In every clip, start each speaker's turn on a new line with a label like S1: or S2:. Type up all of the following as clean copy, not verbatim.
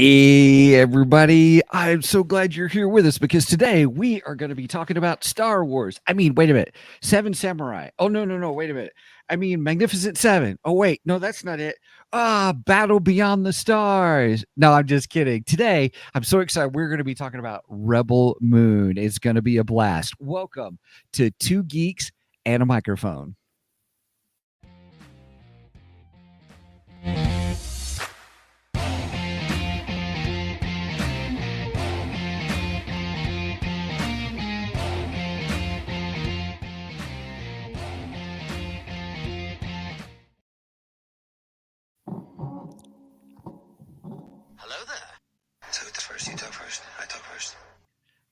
S1: Hey, everybody. I'm so glad you're here with us because today we are going to be talking about Star Wars. Wait a minute. Seven Samurai. Oh, no. Wait a minute. Magnificent Seven. Oh, wait. No, that's not it. Battle Beyond the Stars. No, I'm just kidding. Today, I'm so excited. We're going to be talking about Rebel Moon. It's going to be a blast. Welcome to Two Geeks and a Microphone.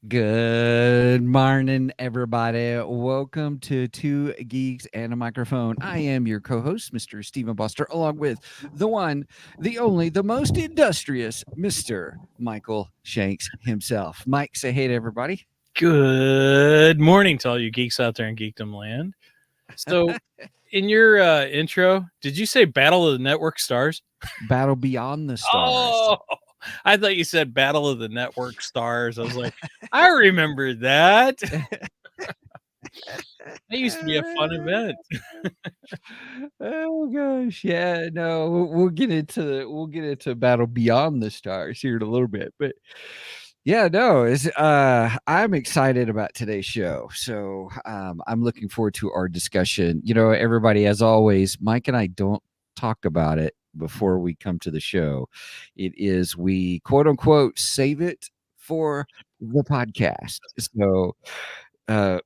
S1: Good morning, everybody. Welcome to Two Geeks and a Microphone. I am your co-host, Mr. Stephen Buster, along with the one, the only, the most industrious Mr. Michael Shanks himself. Mike, say hey to everybody.
S2: Good morning to all you geeks out there in Geekdom Land. So, in your intro, did you say Battle of the Network Stars?
S1: Battle Beyond the Stars.
S2: Oh, I thought you said Battle of the Network Stars. I was like, I remember that. That used to be a fun event.
S1: Oh gosh, yeah, no, we'll get into Battle Beyond the Stars here in a little bit, but yeah, no, I'm excited about today's show. So I'm looking forward to our discussion. You know, everybody, as always, Mike and I don't talk about it before we come to the show. It is we quote unquote save it for the podcast. So
S2: yeah,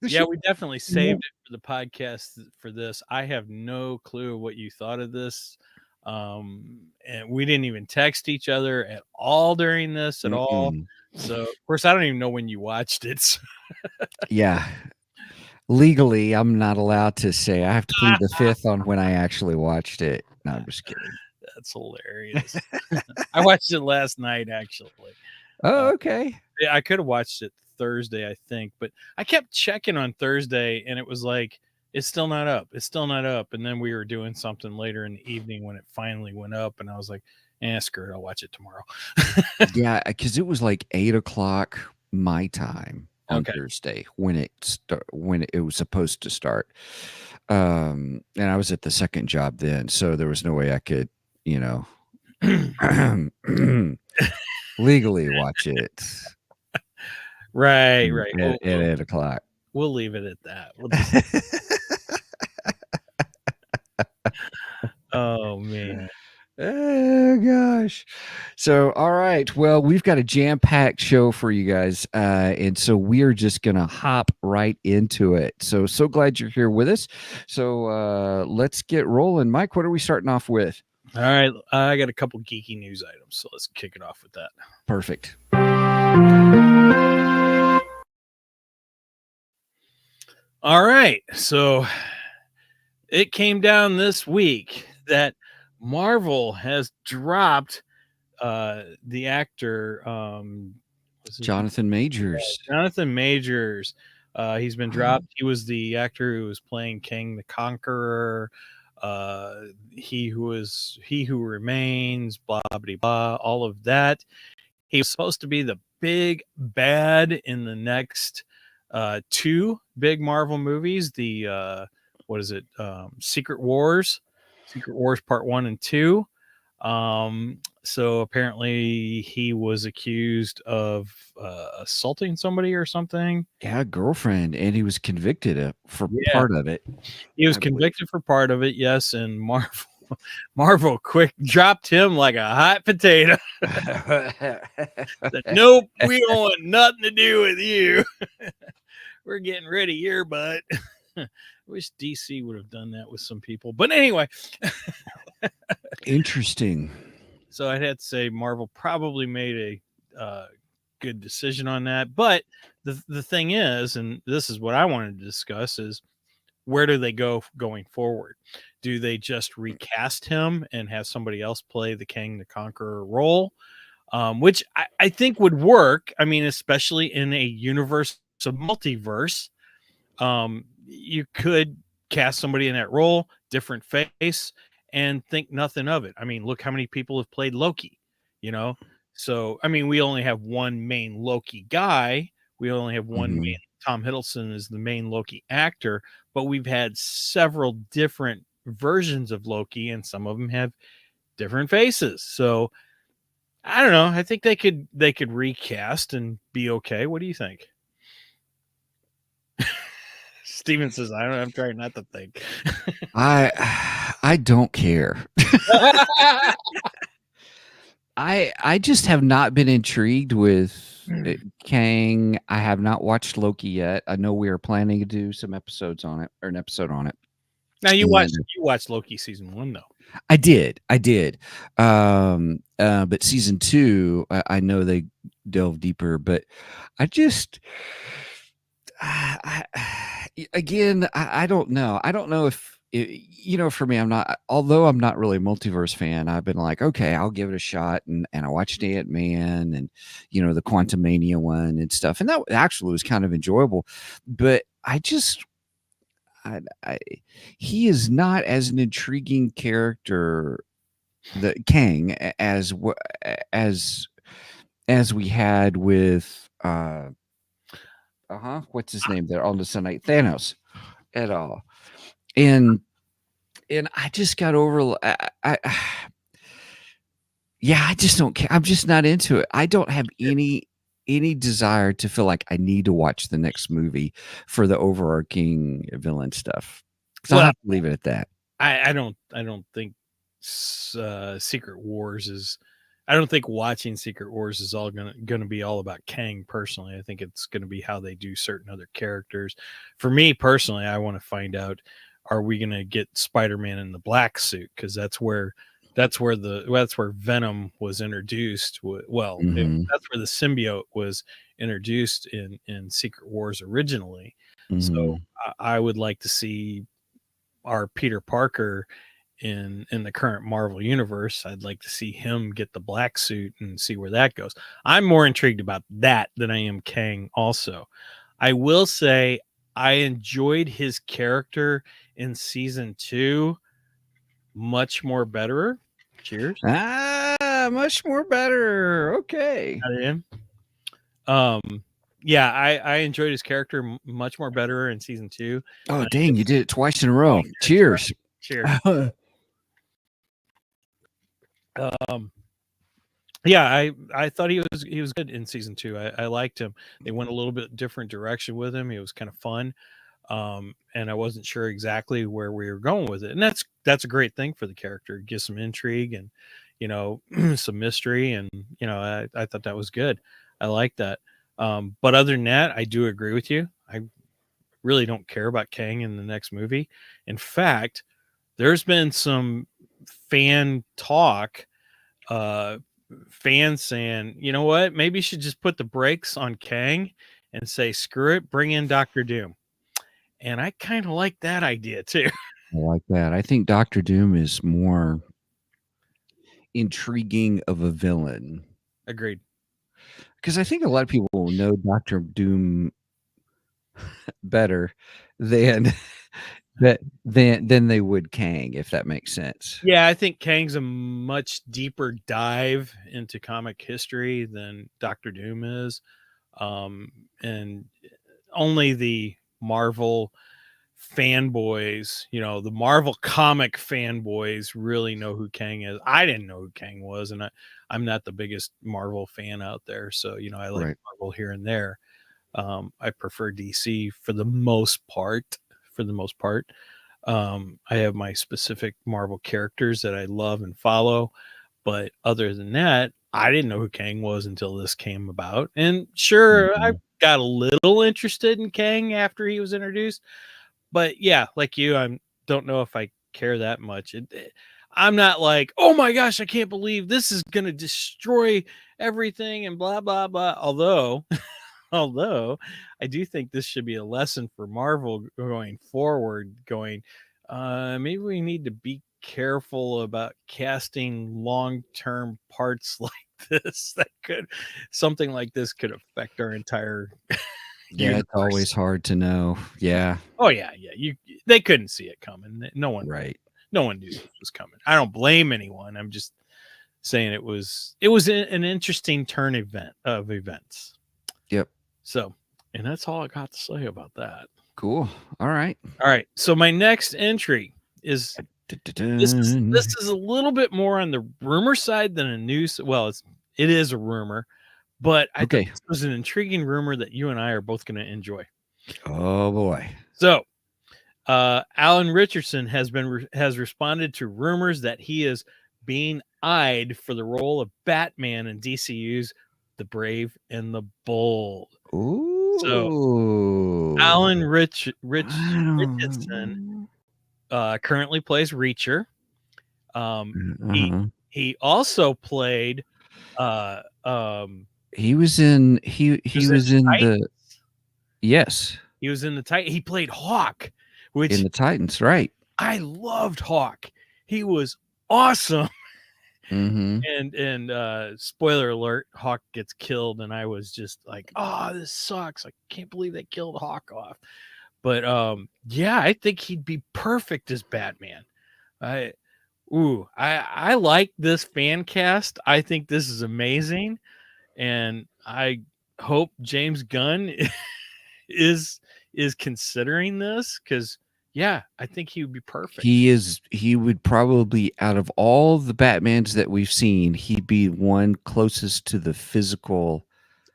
S2: we definitely saved it for the podcast for this. I have no clue what you thought of this. And we didn't even text each other at all during this at all. So, of course, I don't even know when you watched it. So.
S1: Yeah. Legally, I'm not allowed to say. I have to plead the fifth on when I actually watched it. No, I'm just kidding.
S2: That's hilarious. I watched it last night, actually.
S1: Oh, okay.
S2: I could have watched it Thursday, I think, but I kept checking on Thursday, and it was like, it's still not up. It's still not up. And then we were doing something later in the evening when it finally went up, and I was like, screw it, I'll watch it tomorrow.
S1: Yeah, because it was like 8:00 my time on Thursday when it was supposed to start. And I was at the second job then, so there was no way I could, legally watch it.
S2: Right.
S1: At 8:00.
S2: We'll leave it at that. Oh, man.
S1: Oh, gosh. So, all right. Well, we've got a jam-packed show for you guys. And so we're just going to hop right into it. So glad you're here with us. So let's get rolling. Mike, what are we starting off with?
S2: All right. I got a couple geeky news items. So let's kick it off with that.
S1: Perfect.
S2: All right. So it came down this week that Marvel has dropped the actor
S1: Jonathan Majors.
S2: Jonathan Majors. He's been dropped. He was the actor who was playing King the Conqueror. He who remains. Blah blah blah. All of that. He was supposed to be the big bad in the next two big Marvel movies. The Secret Wars Part 1 and 2. So apparently he was accused of assaulting somebody or something.
S1: Yeah, girlfriend, and he was convicted for part of it.
S2: He was convicted for part of it, yes, and Marvel quick dropped him like a hot potato. Said, nope, we don't want nothing to do with you. We're getting rid of your butt. I wish DC would have done that with some people. But anyway.
S1: Interesting.
S2: So I'd have to say Marvel probably made a good decision on that. But the thing is, and this is what I wanted to discuss, is where do they go going forward? Do they just recast him and have somebody else play the King the Conqueror role? Which I think would work. I mean, especially in a universe of multiverse. You could cast somebody in that role, different face, and think nothing of it. I mean, look how many people have played Loki. you know. So I mean, we only have one main Loki guy. We only have one
S1: Mhm.
S2: main. Tom Hiddleston is the main Loki actor, but we've had several different versions of Loki, and some of them have different faces. So I don't know. I think they could recast and be okay. What do you think? Steven says, I don't know. I'm trying not to think.
S1: I don't care. I just have not been intrigued with Kang. I have not watched Loki yet. I know we are planning to do some episodes on it, or an episode on it.
S2: Now you
S1: And
S2: watched Loki season 1 though.
S1: I did. But season 2, I know they delve deeper, but I just, I, again, I don't know. I don't know if, for me, although I'm not really a multiverse fan, I've been like, okay, I'll give it a shot. And I watched Ant-Man and, the Quantumania one and stuff. And that actually was kind of enjoyable. But I he is not as an intriguing character, the Kang, as we had with what's his name there on the Sunlight, Thanos, at all. And I just got over. Yeah, I just don't care. I'm just not into it. I don't have any desire to feel like I need to watch the next movie for the overarching villain stuff. So I'll
S2: Well,
S1: have to leave it at that.
S2: I don't think Secret Wars is. I don't think watching Secret Wars is all gonna be all about Kang personally. I think it's gonna be how they do certain other characters. For me personally, I want to find out, are we gonna get Spider-Man in the black suit? Because that's where Venom was introduced. Well,
S1: Mhm.
S2: that's where the symbiote was introduced in Secret Wars originally. So
S1: Mhm.
S2: I would like to see our Peter Parker in the current Marvel universe. I'd like to see him get the black suit and see where that goes. I'm more intrigued about that than I am Kang also. I will say I enjoyed his character in season 2 much more better. Cheers.
S1: Much more better. Okay.
S2: Got it in. Yeah, I enjoyed his character much more better in season 2.
S1: Oh,
S2: And
S1: dang, you did it twice in a
S2: oh,
S1: row.
S2: yeah,
S1: Cheers.
S2: cheers. Um, yeah, I thought he was good in season 2. I liked him. They went a little bit different direction with him. He was kind of fun. And I wasn't sure exactly where we were going with it. And that's a great thing for the character. It gives some intrigue and some mystery, and I thought that was good. I like that. But other than that, I do agree with you. I really don't care about Kang in the next movie. In fact, there's been some fan talk, uh, fans saying, you know what, maybe you should just put the brakes on Kang and say, screw it, bring in Doctor Doom. And I kind of like that idea too.
S1: I like that. I think Doctor Doom is more intriguing of a villain,
S2: Agreed.
S1: because I think a lot of people know Doctor Doom better than than they would Kang, if that makes sense.
S2: Yeah, I think Kang's a much deeper dive into comic history than Doctor Doom is. And only the Marvel fanboys, the Marvel comic fanboys really know who Kang is. I didn't know who Kang was, and I'm not the biggest Marvel fan out there. So, I like
S1: Right.
S2: Marvel here and there. I prefer DC for the most part. I have my specific Marvel characters that I love and follow. But other than that, I didn't know who Kang was until this came about. And sure, I
S1: Mhm.
S2: got a little interested in Kang after he was introduced. But yeah, like you, I don't know if I care that much. I'm not like, oh my gosh, I can't believe this is going to destroy everything and blah, blah, blah. Although I do think this should be a lesson for Marvel going forward, maybe we need to be careful about casting long-term parts like this. Something like this could affect our entire
S1: Yeah, it's
S2: universe.
S1: always hard to know. Yeah.
S2: Oh yeah, they couldn't see it coming. No one
S1: Right.
S2: knew this was coming. I don't blame anyone. I'm just saying it was an interesting turn of events.
S1: Yep.
S2: So, and that's all I got to say about that.
S1: Cool. All right.
S2: All right. So my next entry is this is a little bit more on the rumor side than a news. Well, it is a rumor, but I thought this was an intriguing rumor that you and I are both going to enjoy.
S1: Oh boy.
S2: So, Alan Richardson has responded to rumors that he is being eyed for the role of Batman in DCU's The Brave and the Bold.
S1: Ooh.
S2: So, Alan Richardson currently plays Reacher. He also played.
S1: He was in. He was in the. Yes.
S2: He was in the Titan. He played Hawk, which
S1: in the Titans, right?
S2: I loved Hawk. He was awesome.
S1: Mm-hmm.
S2: And spoiler alert, Hawk gets killed, and I was just like, oh, this sucks. I can't believe they killed Hawk off. But yeah, I think he'd be perfect as Batman. I like this fan cast. I think this is amazing, and I hope James Gunn is considering this, because yeah, I think he would be perfect.
S1: He would probably, out of all the Batmans that we've seen, he'd be one closest to the physical.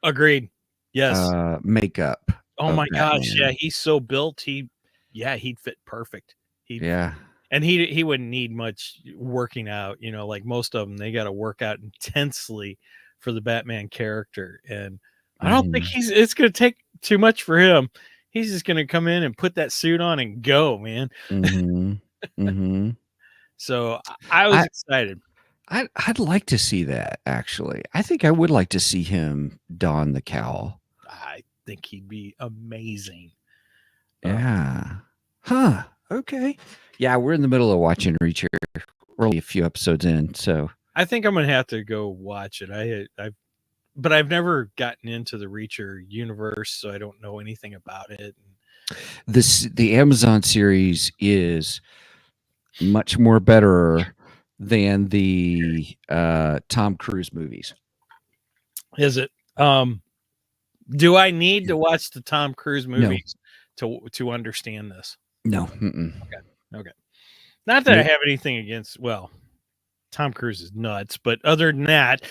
S2: Agreed. Yes.
S1: Makeup.
S2: Oh my gosh, yeah, he's so built. He'd fit perfect. And he wouldn't need much working out, like most of them, they got to work out intensely for the Batman character. And I don't think it's going to take too much for him. He's just going to come in and put that suit on and go, man. So I was excited.
S1: I'd like to see that, actually. I think I would like to see him don the cowl.
S2: I think he'd be amazing.
S1: Yeah. Huh. Okay. Yeah, we're in the middle of watching Reacher. We're only a few episodes in, so
S2: I think I'm gonna have to go watch it. But I've never gotten into the Reacher universe, so I don't know anything about it.
S1: The Amazon series is much more better than the Tom Cruise movies.
S2: Is it? Do I need to watch the Tom Cruise movies to understand this?
S1: No.
S2: Okay. Not that I have anything against. Well, Tom Cruise is nuts, but other than that.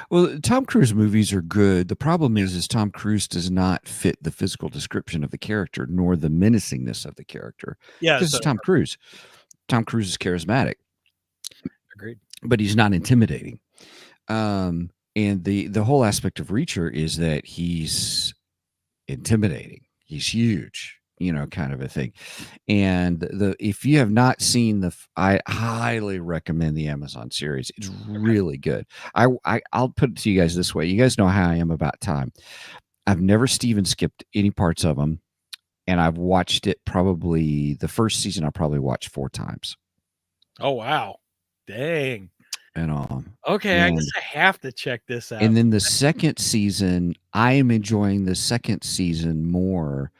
S1: Well, Tom Cruise movies are good. The problem is Tom Cruise does not fit the physical description of the character, nor the menacingness of the character.
S2: Yeah,
S1: because it's Tom Cruise. Tom Cruise is charismatic.
S2: Agreed.
S1: But he's not intimidating. And the whole aspect of Reacher is that he's intimidating. He's huge, kind of a thing. And if you have not seen I highly recommend the Amazon series. It's really good. I'll put it to you guys this way. You guys know how I am about time. I've never skipped any parts of them, and I've watched it probably the first season. I probably watched 4 times.
S2: Oh wow, dang!
S1: Okay,
S2: I guess I have to check this out.
S1: And then the second season, I am enjoying the second season more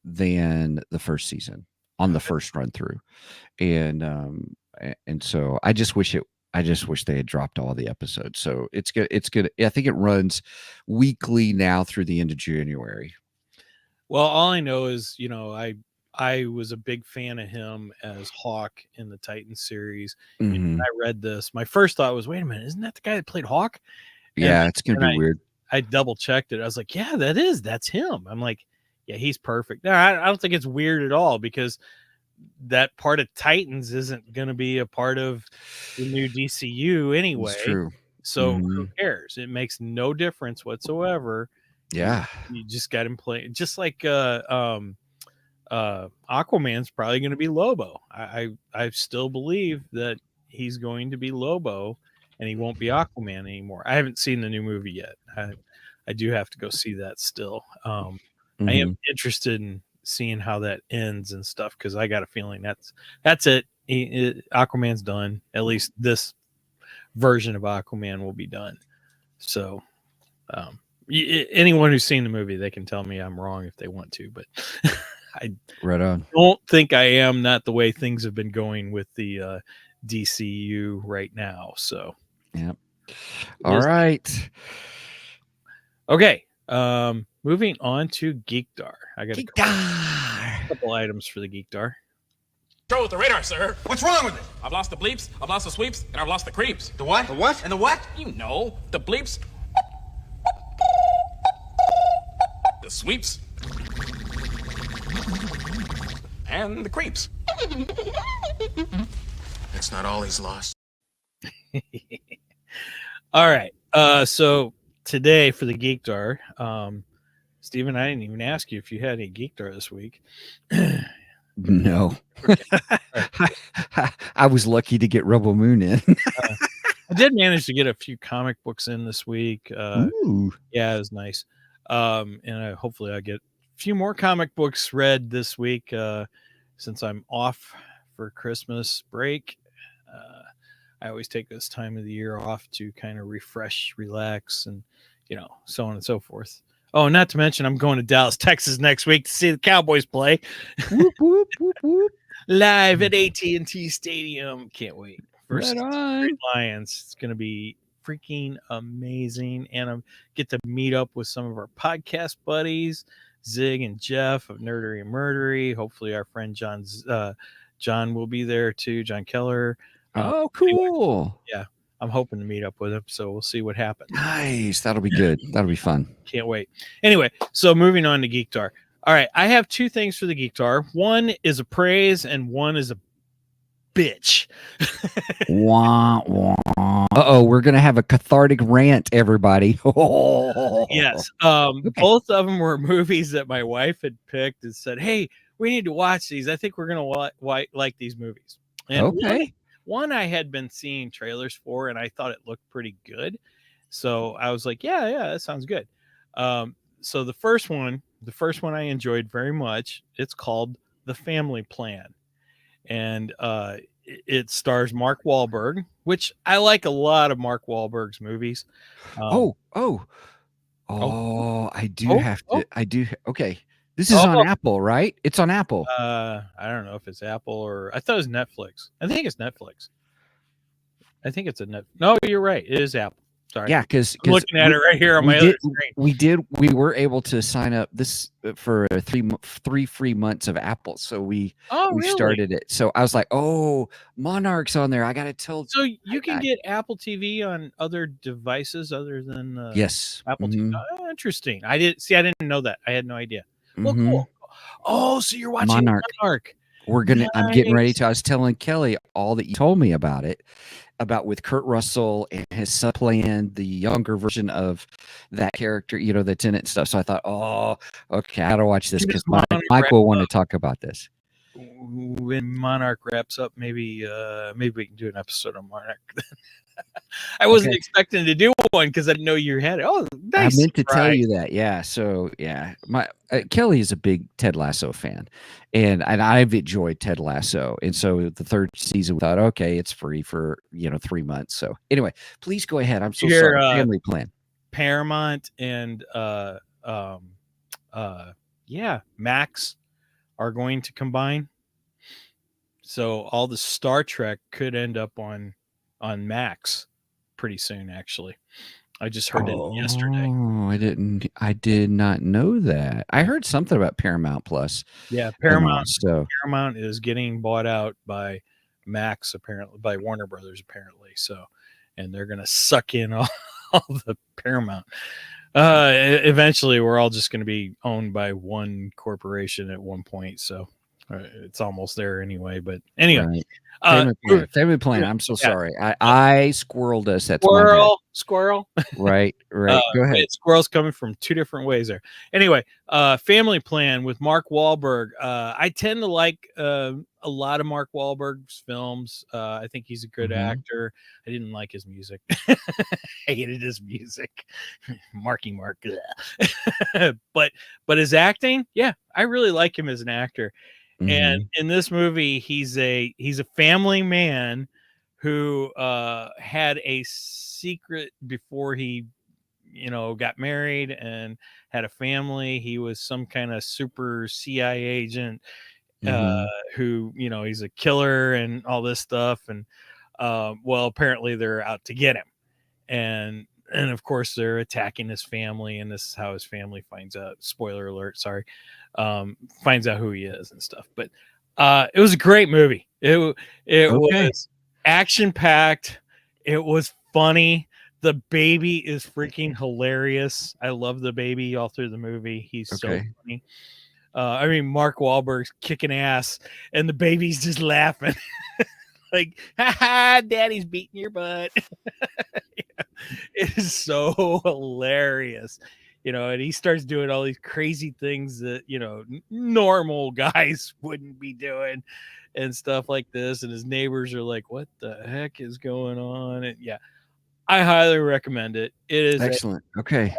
S1: than the first season on the first run through. And so I just wish they had dropped all the episodes. So it's good. I think it runs weekly now through the end of January.
S2: Well, all I know is, I was a big fan of him as Hawk in the Titan series. And I read this. My first thought was, wait a minute, isn't that the guy that played Hawk?
S1: Yeah, it's going to be weird.
S2: I double checked it. I was like, yeah, that's him. I'm like, yeah, he's perfect. No, I don't think it's weird at all, because that part of Titans isn't going to be a part of the new DCU anyway.
S1: It's true.
S2: So who cares? It makes no difference whatsoever.
S1: Yeah.
S2: You just got him playing, just like Aquaman's probably going to be Lobo. I still believe that he's going to be Lobo, and he won't be Aquaman anymore. I haven't seen the new movie yet. I do have to go see that still. I am interested in seeing how that ends and stuff, because I got a feeling that's it. Aquaman's done. At least this version of Aquaman will be done. So anyone who's seen the movie, they can tell me I'm wrong if they want to, but I
S1: right on.
S2: don't think I am. Not the way things have been going with the DCU right now. So,
S1: Yep. All right.
S2: Okay. Moving on to Geekdar. I got a
S1: Geekdar.
S2: couple items for the Geekdar.
S3: Control with the radar, sir.
S4: What's wrong with it?
S3: I've lost the bleeps, I've lost the sweeps, and I've lost the creeps.
S4: The what? The what? And the what?
S3: You know, the bleeps, the sweeps, and the creeps.
S4: That's not all he's lost.
S2: All right. So today for the Geekdar, Steven, I didn't even ask you if you had any Geekdar this week.
S1: No. I was lucky to get Rebel Moon in.
S2: I did manage to get a few comic books in this week.
S1: Ooh.
S2: Yeah, it was nice. And hopefully I'll get a few more comic books read this week since I'm off for Christmas break. I always take this time of the year off to kind of refresh, relax, and, so on and so forth. Oh, not to mention I'm going to Dallas, Texas next week to see the Cowboys play.
S1: Whoop, whoop, whoop, whoop.
S2: Live at AT&T Stadium. Can't wait. Versus
S1: Right on.
S2: Lions. It's going to be freaking amazing. And I get to meet up with some of our podcast buddies, Zig and Jeff of Nerdery and Murdery. Hopefully our friend John will be there too, John Keller.
S1: Oh, cool.
S2: Yeah, I'm hoping to meet up with him, so we'll see what happens.
S1: Nice. That'll be good. That'll be fun.
S2: Can't wait. Anyway, so moving on to Geekdar. All right, I have two things for the Geekdar. One is a praise and one is a bitch.
S1: Wah, wah. Uh-oh, we're going to have a cathartic rant, everybody.
S2: Yes.
S1: Okay.
S2: Both of them were movies that my wife had picked and said, hey, we need to watch these. I think we're going to like these movies. And
S1: Okay.
S2: One I had been seeing trailers for, and I thought it looked pretty good. So I was like, yeah, that sounds good. So the first one I enjoyed very much. It's called The Family Plan. And it stars Mark Wahlberg, which I like a lot of Mark Wahlberg's movies.
S1: I do have to. I do. Okay. This is on Apple, right? It's on Apple.
S2: I don't know if it's Apple or I thought it was Netflix. I think it's Netflix. I think it's a net. No, you're right. It is Apple. Sorry.
S1: Yeah, because
S2: I'm looking at it right here on my other screen.
S1: We were able to sign up this for 3 free months of Apple. So we started it. So I was like, oh, Monarch's on there. I got to tell.
S2: So you can get Apple TV on other devices other than
S1: yes,
S2: Apple TV. Oh, interesting. I didn't know that. I had no idea. Well, cool. Oh, so you're watching Monarch.
S1: I'm getting ready to. I was telling Kelly all that you told me about it. About with Kurt Russell and his son playing the younger version of that character, that's in it and stuff. So I thought, oh, okay, I gotta watch this because Mike will want to talk about this.
S2: When Monarch wraps up, maybe we can do an episode on Monarch. I wasn't expecting to do one because I didn't know you had it. Oh, nice.
S1: I meant to tell you that. Yeah. So yeah, my Kelly is a big Ted Lasso fan, and I've enjoyed Ted Lasso. And so the third season, we thought, okay, it's free for 3 months. So anyway, please go ahead. I'm so sorry. Family Plan.
S2: Paramount and Max are going to combine. So all the Star Trek could end up on Max pretty soon, actually. I just heard it yesterday.
S1: Oh, I did not know that. I heard something about Paramount Plus.
S2: Yeah, Paramount is getting bought out by Max, apparently, by Warner Brothers, apparently. So, and they're going to suck in all the Paramount. Eventually, we're all just going to be owned by one corporation at one point. So it's almost there anyway. But anyway,
S1: Family Plan. I'm so sorry. I squirreled us at
S2: squirrel.
S1: Right. Go ahead.
S2: Squirrel's coming from two different ways there. Anyway, Family Plan with Mark Wahlberg. I tend to like a lot of Mark Wahlberg's films. I think he's a good actor. I didn't like his music. I hated his music. Marky Mark. But his acting, yeah, I really like him as an actor. And in this movie, he's a family man who had a secret before he, got married and had a family. He was some kind of super CIA agent who, he's a killer and all this stuff. And Well, apparently they're out to get him, and of course they're attacking his family, and this is how his family finds out. Spoiler alert, sorry. Finds out who he is and stuff. But it was a great movie. It was action packed. It was funny. The baby is freaking hilarious. I love the baby all through the movie. He's so funny. I mean, Mark Wahlberg's kicking ass, and the baby's just laughing. Like, ha, daddy's beating your butt. It is so hilarious. And he starts doing all these crazy things that, normal guys wouldn't be doing and stuff like this. And his neighbors are like, what the heck is going on? And yeah, I highly recommend it. It is
S1: excellent. Okay.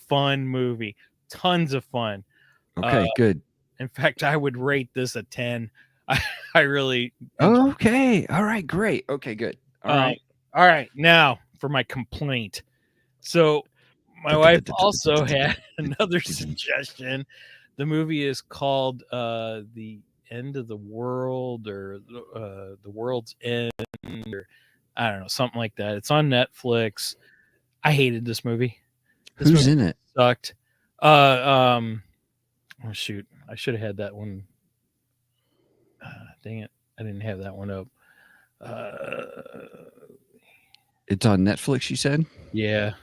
S2: Fun movie. Tons of fun.
S1: Okay, good.
S2: In fact, I would rate this a 10. I really.
S1: Okay. All right, great. Okay, good. All
S2: right. Now for my complaint. So my wife also had another suggestion. The movie is called The End of the World, or The World's End, or I don't know, something like that. It's on Netflix. I hated this movie.
S1: Who's in it?
S2: Sucked. Oh shoot, I should have had that one. Dang it, I didn't have that one up.
S1: It's on Netflix, you said?
S2: Yeah.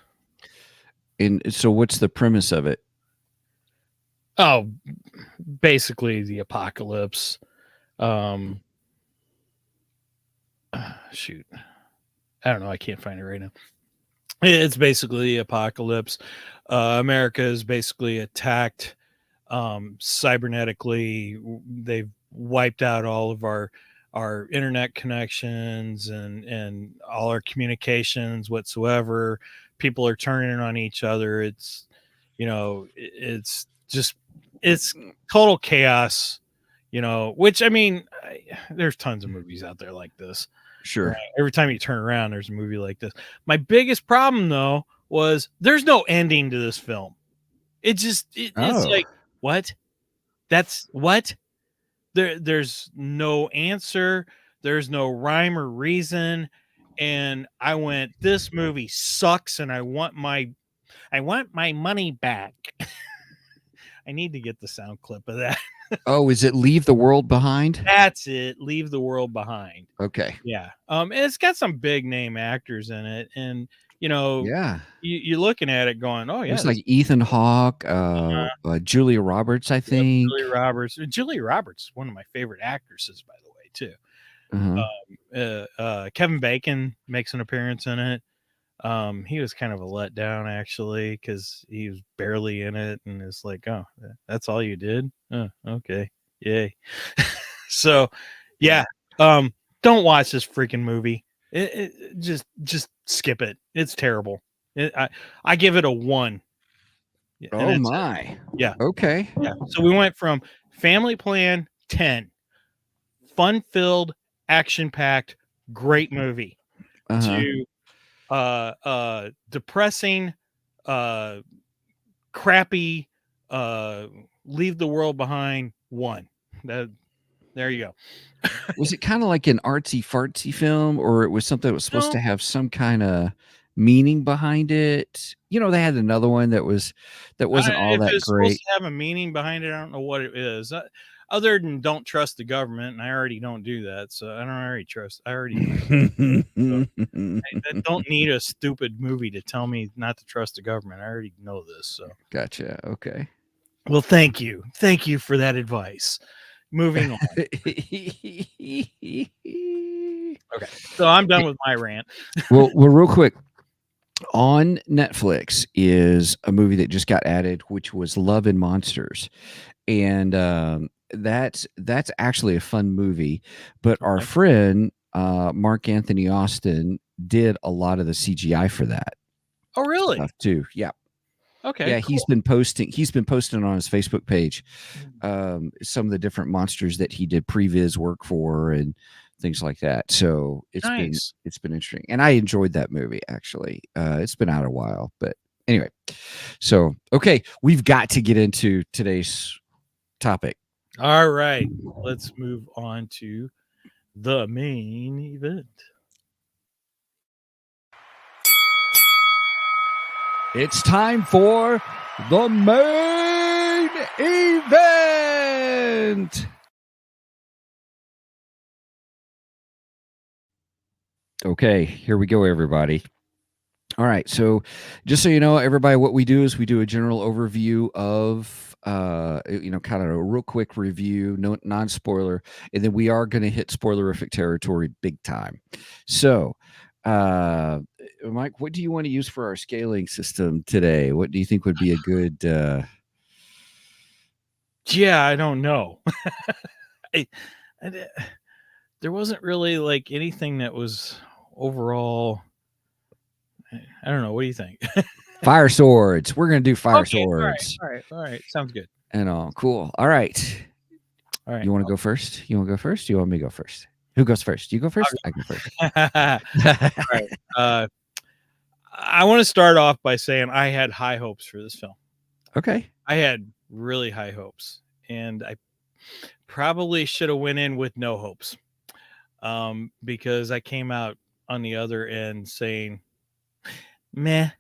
S1: And so what's the premise of it?
S2: Oh, basically the apocalypse. Shoot. I don't know. I can't find it right now. It's basically the apocalypse. America is basically attacked cybernetically. They've wiped out all of our internet connections and all our communications whatsoever. People are turning on each other. It's it's total chaos, which, I mean, there's tons of movies out there like this.
S1: Sure.
S2: Right? Every time you turn around, there's a movie like this. My biggest problem, though, was there's no ending to this film. It's like, what? That's what? There's no answer. There's no rhyme or reason. And I went, this movie sucks, and I want my money back. I need to get the sound clip of that.
S1: Oh, is it Leave the World Behind?
S2: That's it. Leave the World Behind.
S1: Okay.
S2: Yeah. It's got some big name actors in it, and
S1: yeah,
S2: you're looking at it going, oh yeah,
S1: it's like Ethan Hawke, Julia Roberts, I think.
S2: Julia Roberts is one of my favorite actresses, by the way, too. Kevin Bacon makes an appearance in it. He was kind of a letdown, actually, because he was barely in it, and it's like, oh, that's all you did? Oh, okay, yay. So, yeah, don't watch this freaking movie. Just skip it. It's terrible. I give it a 1.
S1: Oh my.
S2: Yeah.
S1: Okay.
S2: Yeah. So we went from family plan 10, fun-filled, action-packed, great movie, to depressing, crappy, leave the world behind 1. There you go.
S1: Was it kind of like an artsy fartsy film, or it was something that was supposed to have some kind of meaning behind it? They had another one that wasn't all that great.
S2: Supposed to have a meaning behind it, I don't know what it is. Other than don't trust the government, and I already don't do that, so I already so I don't need a stupid movie to tell me not to trust the government. I already know this. So
S1: gotcha. Okay.
S2: Well, thank you for that advice. Moving on. Okay, so I'm done with my rant.
S1: well, real quick. On Netflix is a movie that just got added, which was Love and Monsters, and that's actually a fun movie. But our friend Mark Anthony Austin did a lot of the CGI for that.
S2: Oh, really?
S1: Stuff too. Yeah.
S2: Okay.
S1: Yeah, cool. He's been posting on his Facebook page some of the different monsters that he did previs work for and things like that. So it's been interesting, and I enjoyed that movie actually. It's been out a while, but anyway. So okay, we've got to get into today's topic.
S2: All right, let's move on to the main event.
S1: It's time for the main event. Okay, here we go, everybody. All right, so just so you know, everybody, what we do is we do a general overview of, kind of a real quick review, no non-spoiler, and then we are going to hit spoilerific territory big time. So, Mike, what do you want to use for our scaling system today? What do you think would be a good?
S2: Yeah, I don't know. I, there wasn't really like anything that was overall. I don't know. What do you think?
S1: Fire swords. We're going to do fire
S2: Okay,
S1: swords.
S2: all right. Sounds good.
S1: And all cool. All right.
S2: All right.
S1: You want to go first? You want to go first? You want me to go first? Who goes first? You go first? I go first.
S2: All right. I want to start off by saying I had high hopes for this film.
S1: Okay.
S2: I had really high hopes, and I probably should have went in with no hopes, because I came out on the other end saying, "Meh."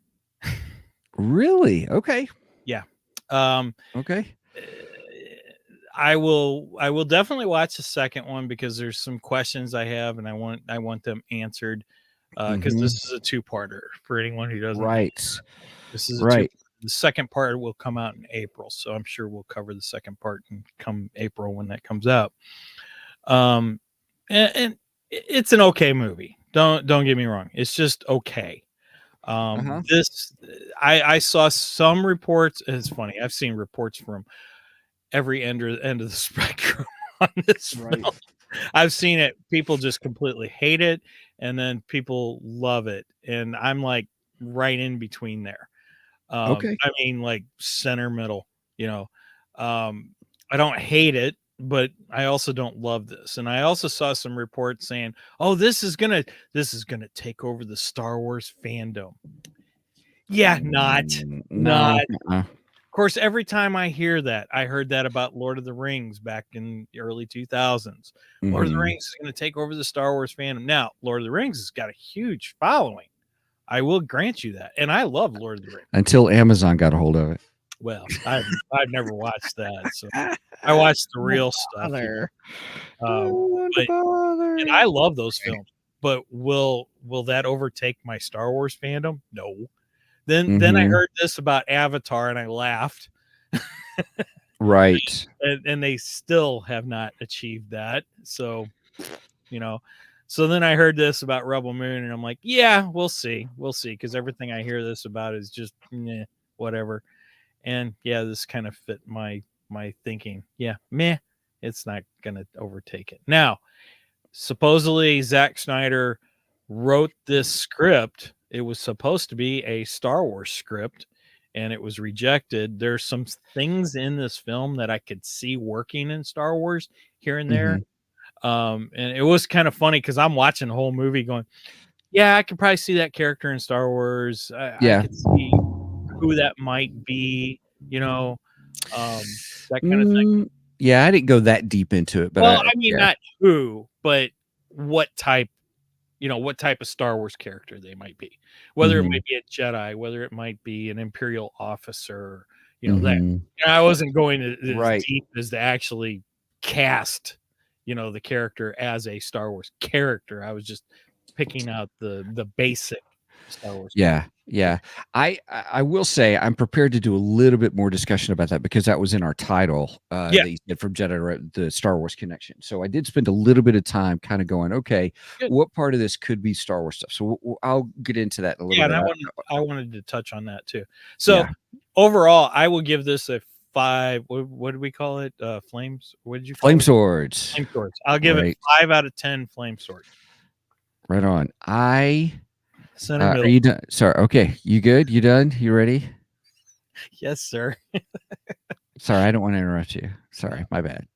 S1: Really? Okay.
S2: Yeah.
S1: Okay.
S2: I will definitely watch the second one because there's some questions I have, and I want them answered, because this is a two-parter for anyone who doesn't know.
S1: Right.
S2: This is
S1: Right.
S2: The second part will come out in April, so I'm sure we'll cover the second part and come April when that comes out. And it's an okay movie. Don't get me wrong. It's just okay. This I saw some reports. It's funny. I've seen reports from every end of the spectrum on this film. I've seen it. People just completely hate it, and then people love it, and I'm like right in between there.
S1: Okay.
S2: I mean, like center middle. I don't hate it, but I also don't love this. And I also saw some reports saying, "Oh, this is gonna take over the Star Wars fandom." Yeah, not.
S1: No.
S2: Of course, every time I hear that, I heard that about Lord of the Rings back in the early 2000s. Lord of the Rings is going to take over the Star Wars fandom. Now, Lord of the Rings has got a huge following. I will grant you that. And I love Lord of the Rings.
S1: Until Amazon got a hold of it.
S2: Well, I've never watched that. So I watched the real stuff. And I love those films. But will that overtake my Star Wars fandom? No. Then I heard this about Avatar and I laughed.
S1: Right.
S2: And they still have not achieved that. So, so then I heard this about Rebel Moon and I'm like, yeah, we'll see. Because everything I hear this about is just whatever. And yeah, this kind of fit my thinking. Yeah, meh. It's not going to overtake it. Now, supposedly Zack Snyder wrote this script. It was supposed to be a Star Wars script, and it was rejected. There's some things in this film that I could see working in Star Wars here and there. And it was kind of funny because I'm watching the whole movie going, yeah, I could probably see that character in Star Wars. I could see who that might be, that kind of thing.
S1: Yeah, I didn't go that deep into it, but
S2: not who, but what type of Star Wars character they might be, whether it might be a Jedi, whether it might be an Imperial officer, that. I wasn't going as deep as to actually cast, the character as a Star Wars character. I was just picking out the basic Star Wars.
S1: Yeah. I will say I'm prepared to do a little bit more discussion about that because that was in our title that you did from Jedi, the Star Wars connection. So I did spend a little bit of time kind of going, okay, what part of this could be Star Wars stuff? So I'll get into that a little bit.
S2: And I wanted to touch on that too. So overall, I will give this a 5. What did we call it? Flames? What did you call
S1: Flame
S2: it?
S1: swords.
S2: Flame swords. I'll give it 5 out of 10 flame swords.
S1: Right on.
S2: Are
S1: you done? Sorry. Okay. You good? You done? You ready?
S2: Yes, sir.
S1: Sorry, I don't want to interrupt you. Sorry, my bad.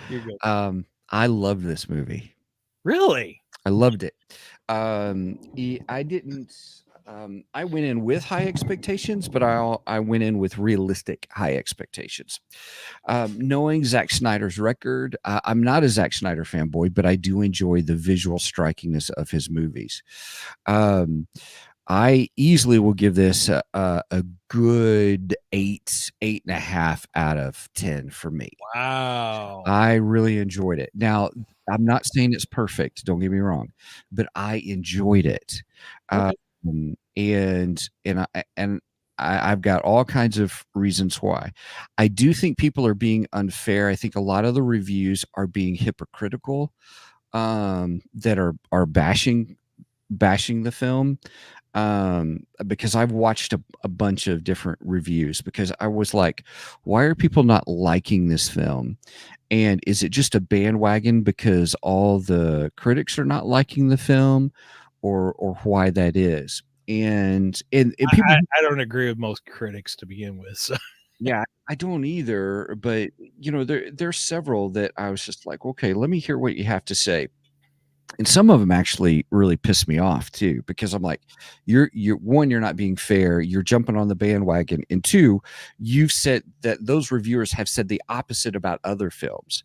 S2: You're good.
S1: I loved this movie.
S2: Really?
S1: I loved it. I didn't. I went in with high expectations, but I went in with realistic high expectations. Knowing Zack Snyder's record, I'm not a Zack Snyder fanboy, but I do enjoy the visual strikingness of his movies. I easily will give this a good 8.5 out of 10 for me.
S2: Wow.
S1: I really enjoyed it. Now, I'm not saying it's perfect, don't get me wrong, but I enjoyed it.
S2: Okay.
S1: I've got all kinds of reasons why. I do think people are being unfair. I think a lot of the reviews are being hypocritical, that are bashing the film, because I've watched a bunch of different reviews because I was like, why are people not liking this film? And is it just a bandwagon because all the critics are not liking the film, or why that is? And people,
S2: I don't agree with most critics to begin with. So.
S1: yeah, I don't either, but there's several that I was just like, okay, let me hear what you have to say. And some of them actually really piss me off too, because I'm like, you're one, you're not being fair, you're jumping on the bandwagon, and two, you've said that those reviewers have said the opposite about other films,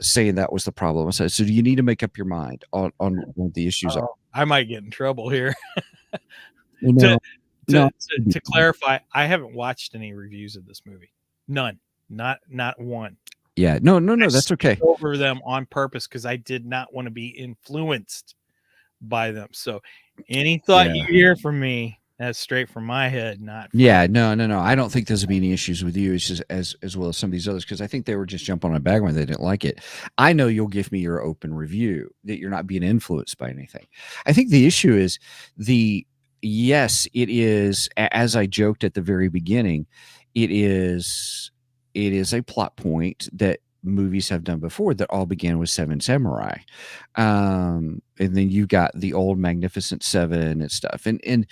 S1: saying that was the problem. I said, so do you need to make up your mind on what the issues are?
S2: I might get in trouble here.
S1: No, no,
S2: To clarify, I haven't watched any reviews of this movie. None. Not one.
S1: yeah, no, that's okay.
S2: Over them on purpose because I did not want to be influenced by them. So any thought you hear from me, that's straight from my head, not from
S1: no. I don't think there's be any issues with you. It's just as well as some of these others, because I think they were just jumping on a bag when they didn't like it. I know you'll give me your open review, that you're not being influenced by anything. I think the issue is yes, it is, as I joked at the very beginning, it is a plot point that movies have done before, that all began with Seven Samurai. And then you got the old Magnificent Seven and stuff. And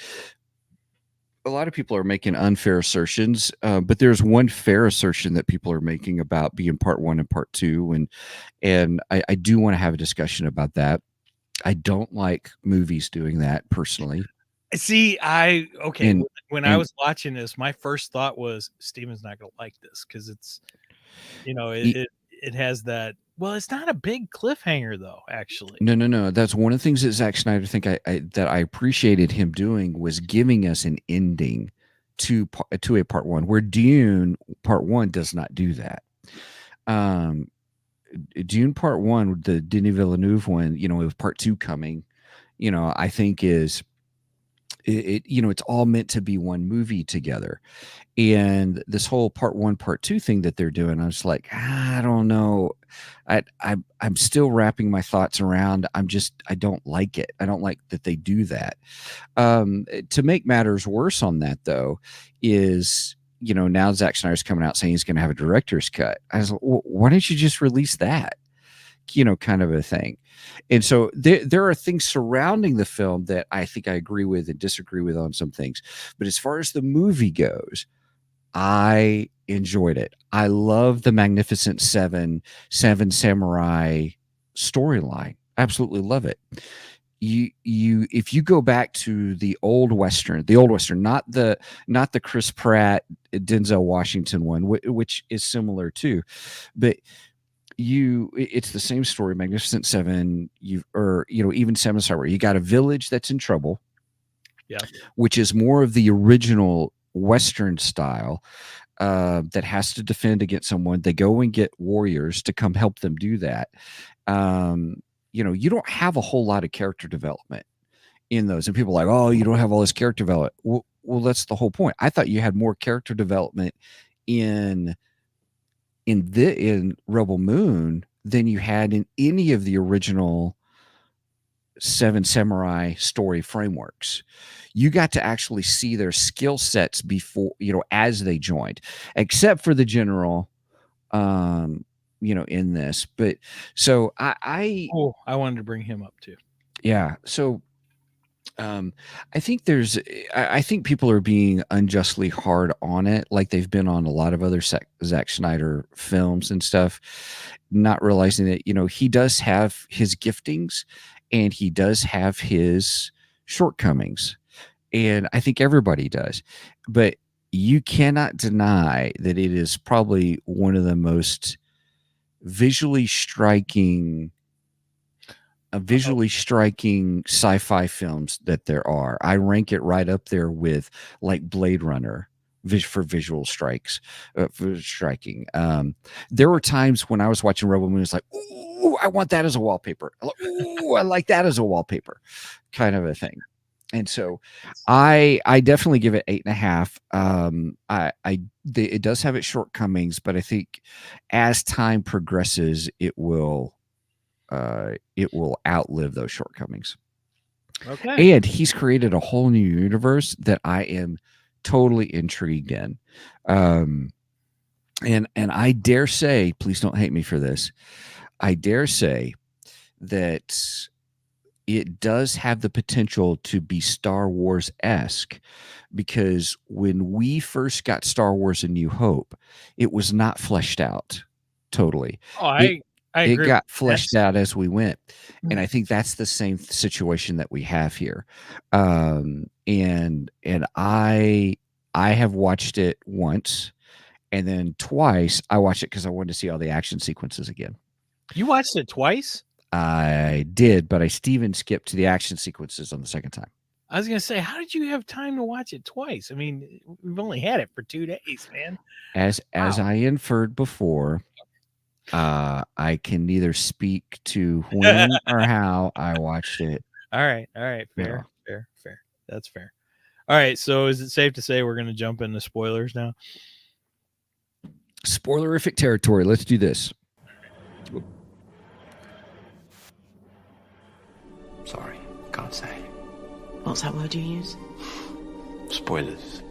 S1: a lot of people are making unfair assertions, but there's one fair assertion that people are making about being part one and part two. And I do want to have a discussion about that. I don't like movies doing that personally.
S2: See, when I was watching this, my first thought was Steven's not going to like this because it's, it has that. Well, it's not a big cliffhanger though, actually.
S1: No. That's one of the things that Zack Snyder that I appreciated him doing, was giving us an ending to a part one, where Dune part one does not do that. Dune part one, the Denis Villeneuve one, with part two coming, I think is it's all meant to be one movie together. And this whole part one, part two thing that they're doing, I was like, I don't know. I'm still wrapping my thoughts around. I don't like it. I don't like that they do that. To make matters worse on that, though, is, now Zack Snyder's coming out saying he's going to have a director's cut. I was like, well, why don't you just release that? Kind of a thing. And so there are things surrounding the film that I think I agree with and disagree with on some things. But as far as the movie goes, I enjoyed it. I love the Magnificent Seven Samurai storyline. Absolutely love it. If you go back to the old Western, not the Chris Pratt, Denzel Washington one, which is similar too, but it's the same story. Magnificent Seven, even Seven Samurai, you got a village that's in trouble, which is more of the original Western style, that has to defend against someone. They go and get warriors to come help them do that. You don't have a whole lot of character development in those, and people are like, oh, you don't have all this character development. Well, that's the whole point. I thought you had more character development in Rebel Moon than you had in any of the original Seven Samurai story frameworks. You got to actually see their skill sets before, as they joined, except for the general, in this. But so I
S2: wanted to bring him up too.
S1: Yeah. So I think I think people are being unjustly hard on it, like they've been on a lot of other Zack Snyder films and stuff, not realizing that, he does have his giftings and he does have his shortcomings. And I think everybody does. But you cannot deny that it is probably one of the most visually striking visually striking sci-fi films that there are. I rank it right up there with like Blade Runner for visual strikes, for striking. There were times when I was watching Rebel Moon, it's like, ooh, I want that as a wallpaper. Ooh, I like that as a wallpaper, kind of a thing. And so I definitely give it 8.5. It does have its shortcomings, but I think as time progresses, it will outlive those shortcomings.
S2: Okay.
S1: And he's created a whole new universe that I am totally intrigued in. And I dare say, please don't hate me for this, I dare say that it does have the potential to be Star Wars-esque, because when we first got Star Wars: A New Hope, it was not fleshed out totally.
S2: Oh,
S1: It
S2: I
S1: it
S2: agree
S1: got
S2: with
S1: fleshed
S2: that.
S1: out as we went, and I think that's the same situation that we have here. And I have watched it once, and then twice I watched it because I wanted to see all the action sequences again.
S2: You watched it twice?
S1: I did, but I Steven skipped to the action sequences on the second time.
S2: I was gonna say, how did you have time to watch it twice? I mean, we've only had it for 2 days, man.
S1: As
S2: Wow.
S1: I inferred before, I can neither speak to when or how I watched it.
S2: All right, fair,
S1: No.
S2: fair. That's fair. All right, so is it safe to say we're gonna jump into spoilers now?
S1: Spoilerific territory. Let's do this.
S4: Sorry, can't say.
S5: What's that word you use?
S4: Spoilers.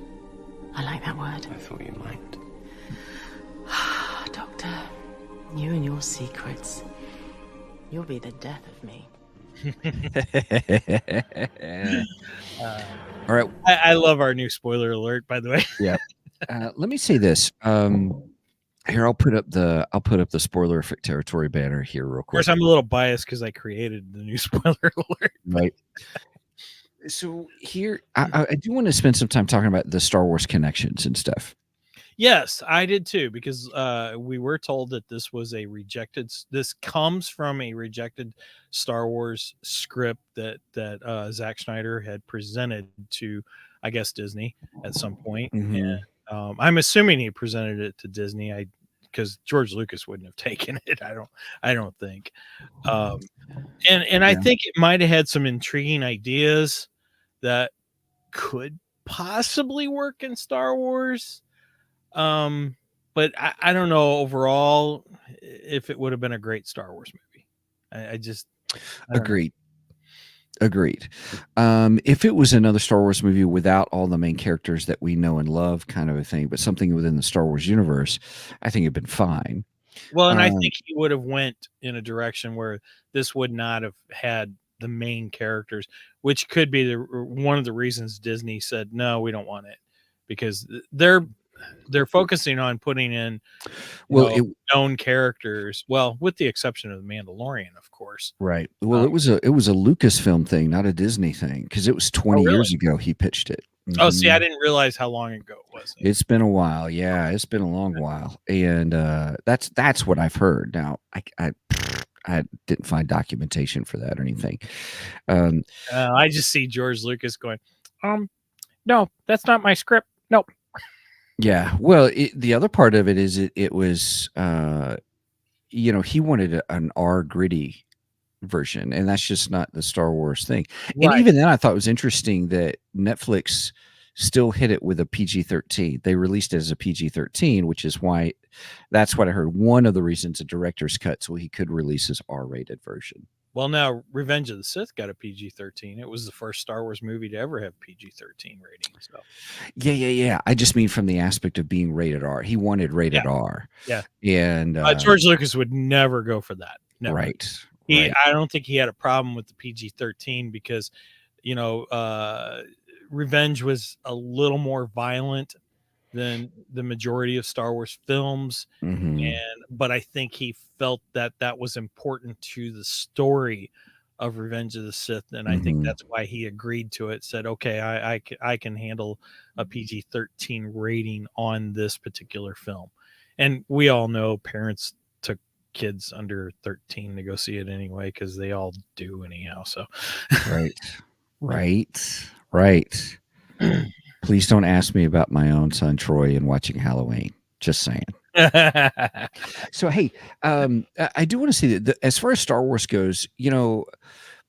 S5: I like that word.
S4: I thought you might.
S5: Doctor, you and your secrets. You'll be the death of me.
S1: All right.
S2: I love our new spoiler alert, by the way.
S1: Yeah. Let me say this. Here, I'll put up the spoilerific territory banner here real
S2: Of course,
S1: quick.
S2: I'm a little biased because I created the new spoiler alert.
S1: Right. So here, I do want to spend some time talking about the Star Wars connections and stuff.
S2: Yes, I did too, because we were told that this was a this comes from a rejected Star Wars script that Zack Snyder had presented to, I guess, Disney at some point.
S1: Mhm.
S2: And I'm assuming he presented it to Disney, because George Lucas wouldn't have taken it. I don't think. And I think it might have had some intriguing ideas that could possibly work in Star Wars. But I don't know overall if it would have been a great Star Wars movie. I don't know.
S1: Agreed. If it was another Star Wars movie without all the main characters that we know and love, kind of a thing, but something within the Star Wars universe, I think it'd been fine.
S2: Well, and I think he would have went in a direction where this would not have had the main characters, which could be one of the reasons Disney said no, we don't want it, because they're focusing on putting in known characters. Well, with the exception of the Mandalorian, of course.
S1: Right. Well, it was a Lucasfilm thing, not a Disney thing, because it was 20 years ago he pitched it.
S2: Oh, see, I didn't realize how long ago it was.
S1: It's been a while. Yeah, it's been a long while, and that's what I've heard. Now, I didn't find documentation for that or anything.
S2: I just see George Lucas going, no, that's not my script. Nope.
S1: Yeah. Well, the other part of it is it was, he wanted an R gritty version, and that's just not the Star Wars thing.
S2: Right.
S1: And even then, I thought it was interesting that Netflix still hit it with a PG-13. They released it as a PG-13, which is why that's what I heard. One of the reasons a director's cut, so he could release his R-rated version.
S2: Well, now Revenge of the Sith got a PG-13. It was the first Star Wars movie to ever have PG-13 rating. So,
S1: yeah. I just mean from the aspect of being rated R. He wanted rated R.
S2: Yeah.
S1: And
S2: George Lucas would never go for that. Never.
S1: Right.
S2: I don't think he had a problem with the PG-13 because, Revenge was a little more violent than the majority of Star Wars films.
S1: Mhm.
S2: But I think he felt that was important to the story of Revenge of the Sith, and I think that's why he agreed to it. Said, "Okay, I can handle a PG-13 rating on this particular film." And we all know parents took kids under 13 to go see it anyway, because they all do anyhow. So,
S1: Right. Please don't ask me about my own son Troy and watching Halloween. Just saying. So hey, I do want to say that as far as Star Wars goes,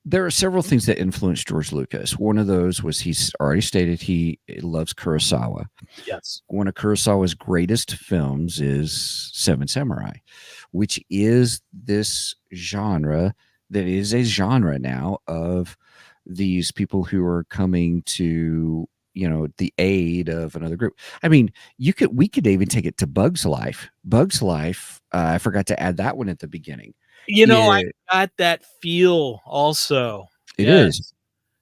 S1: there are several things that influenced George Lucas. One of those was he's already stated he loves Kurosawa.
S2: Yes.
S1: One of Kurosawa's greatest films is Seven Samurai, which is this genre that is a genre now of these people who are coming to the aid of another group. I mean, we could even take it to Bug's Life. Bug's Life, I forgot to add that one at the beginning.
S2: I got that feel also.
S1: It is.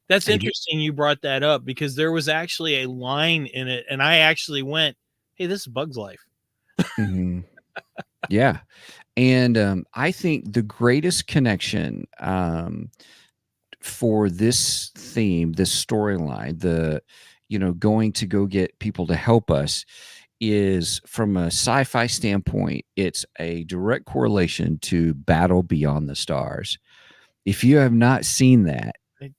S2: That's interesting you brought that up, because there was actually a line in it, and I actually went, hey, this is Bug's Life.
S1: Mm-hmm. Yeah. And I think the greatest connection for this theme, this storyline, going to go get people to help us, is from a sci-fi standpoint, it's a direct correlation to Battle Beyond the Stars. If you have not seen that,
S2: I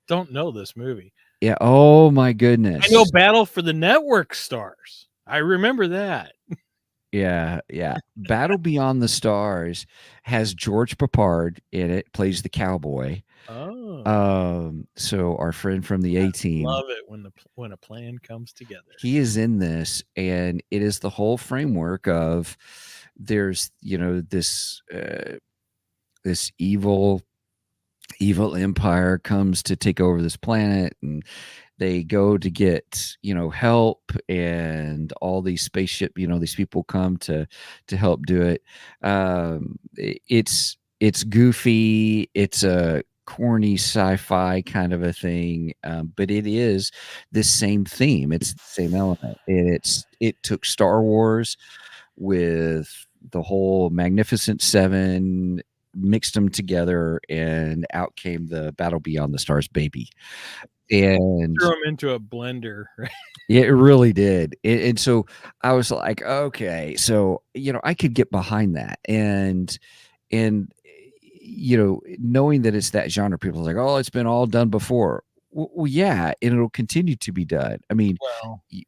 S2: don't know this movie.
S1: Yeah. Oh my goodness.
S2: I know Battle for the Network Stars. I remember that.
S1: Yeah. Battle Beyond the Stars has George Papard in it, plays the cowboy.
S2: Oh.
S1: So our friend from the A-Team.
S2: Love it when a plan comes together.
S1: He is in this, and it is the whole framework of there's this this evil empire comes to take over this planet, and they go to get help, and all these spaceship these people come to help do it. It's goofy, it's a corny sci-fi kind of a thing, but it is this same theme, it's the same element, and it took Star Wars with the whole Magnificent Seven, mixed them together, and out came the Battle Beyond the Stars baby. And
S2: threw them into a blender, right?
S1: Yeah, it really did. And so I was like, okay, so I could get behind that, and knowing that it's that genre, people are like, oh, it's been all done before. Well, yeah, and it'll continue to be done. I mean,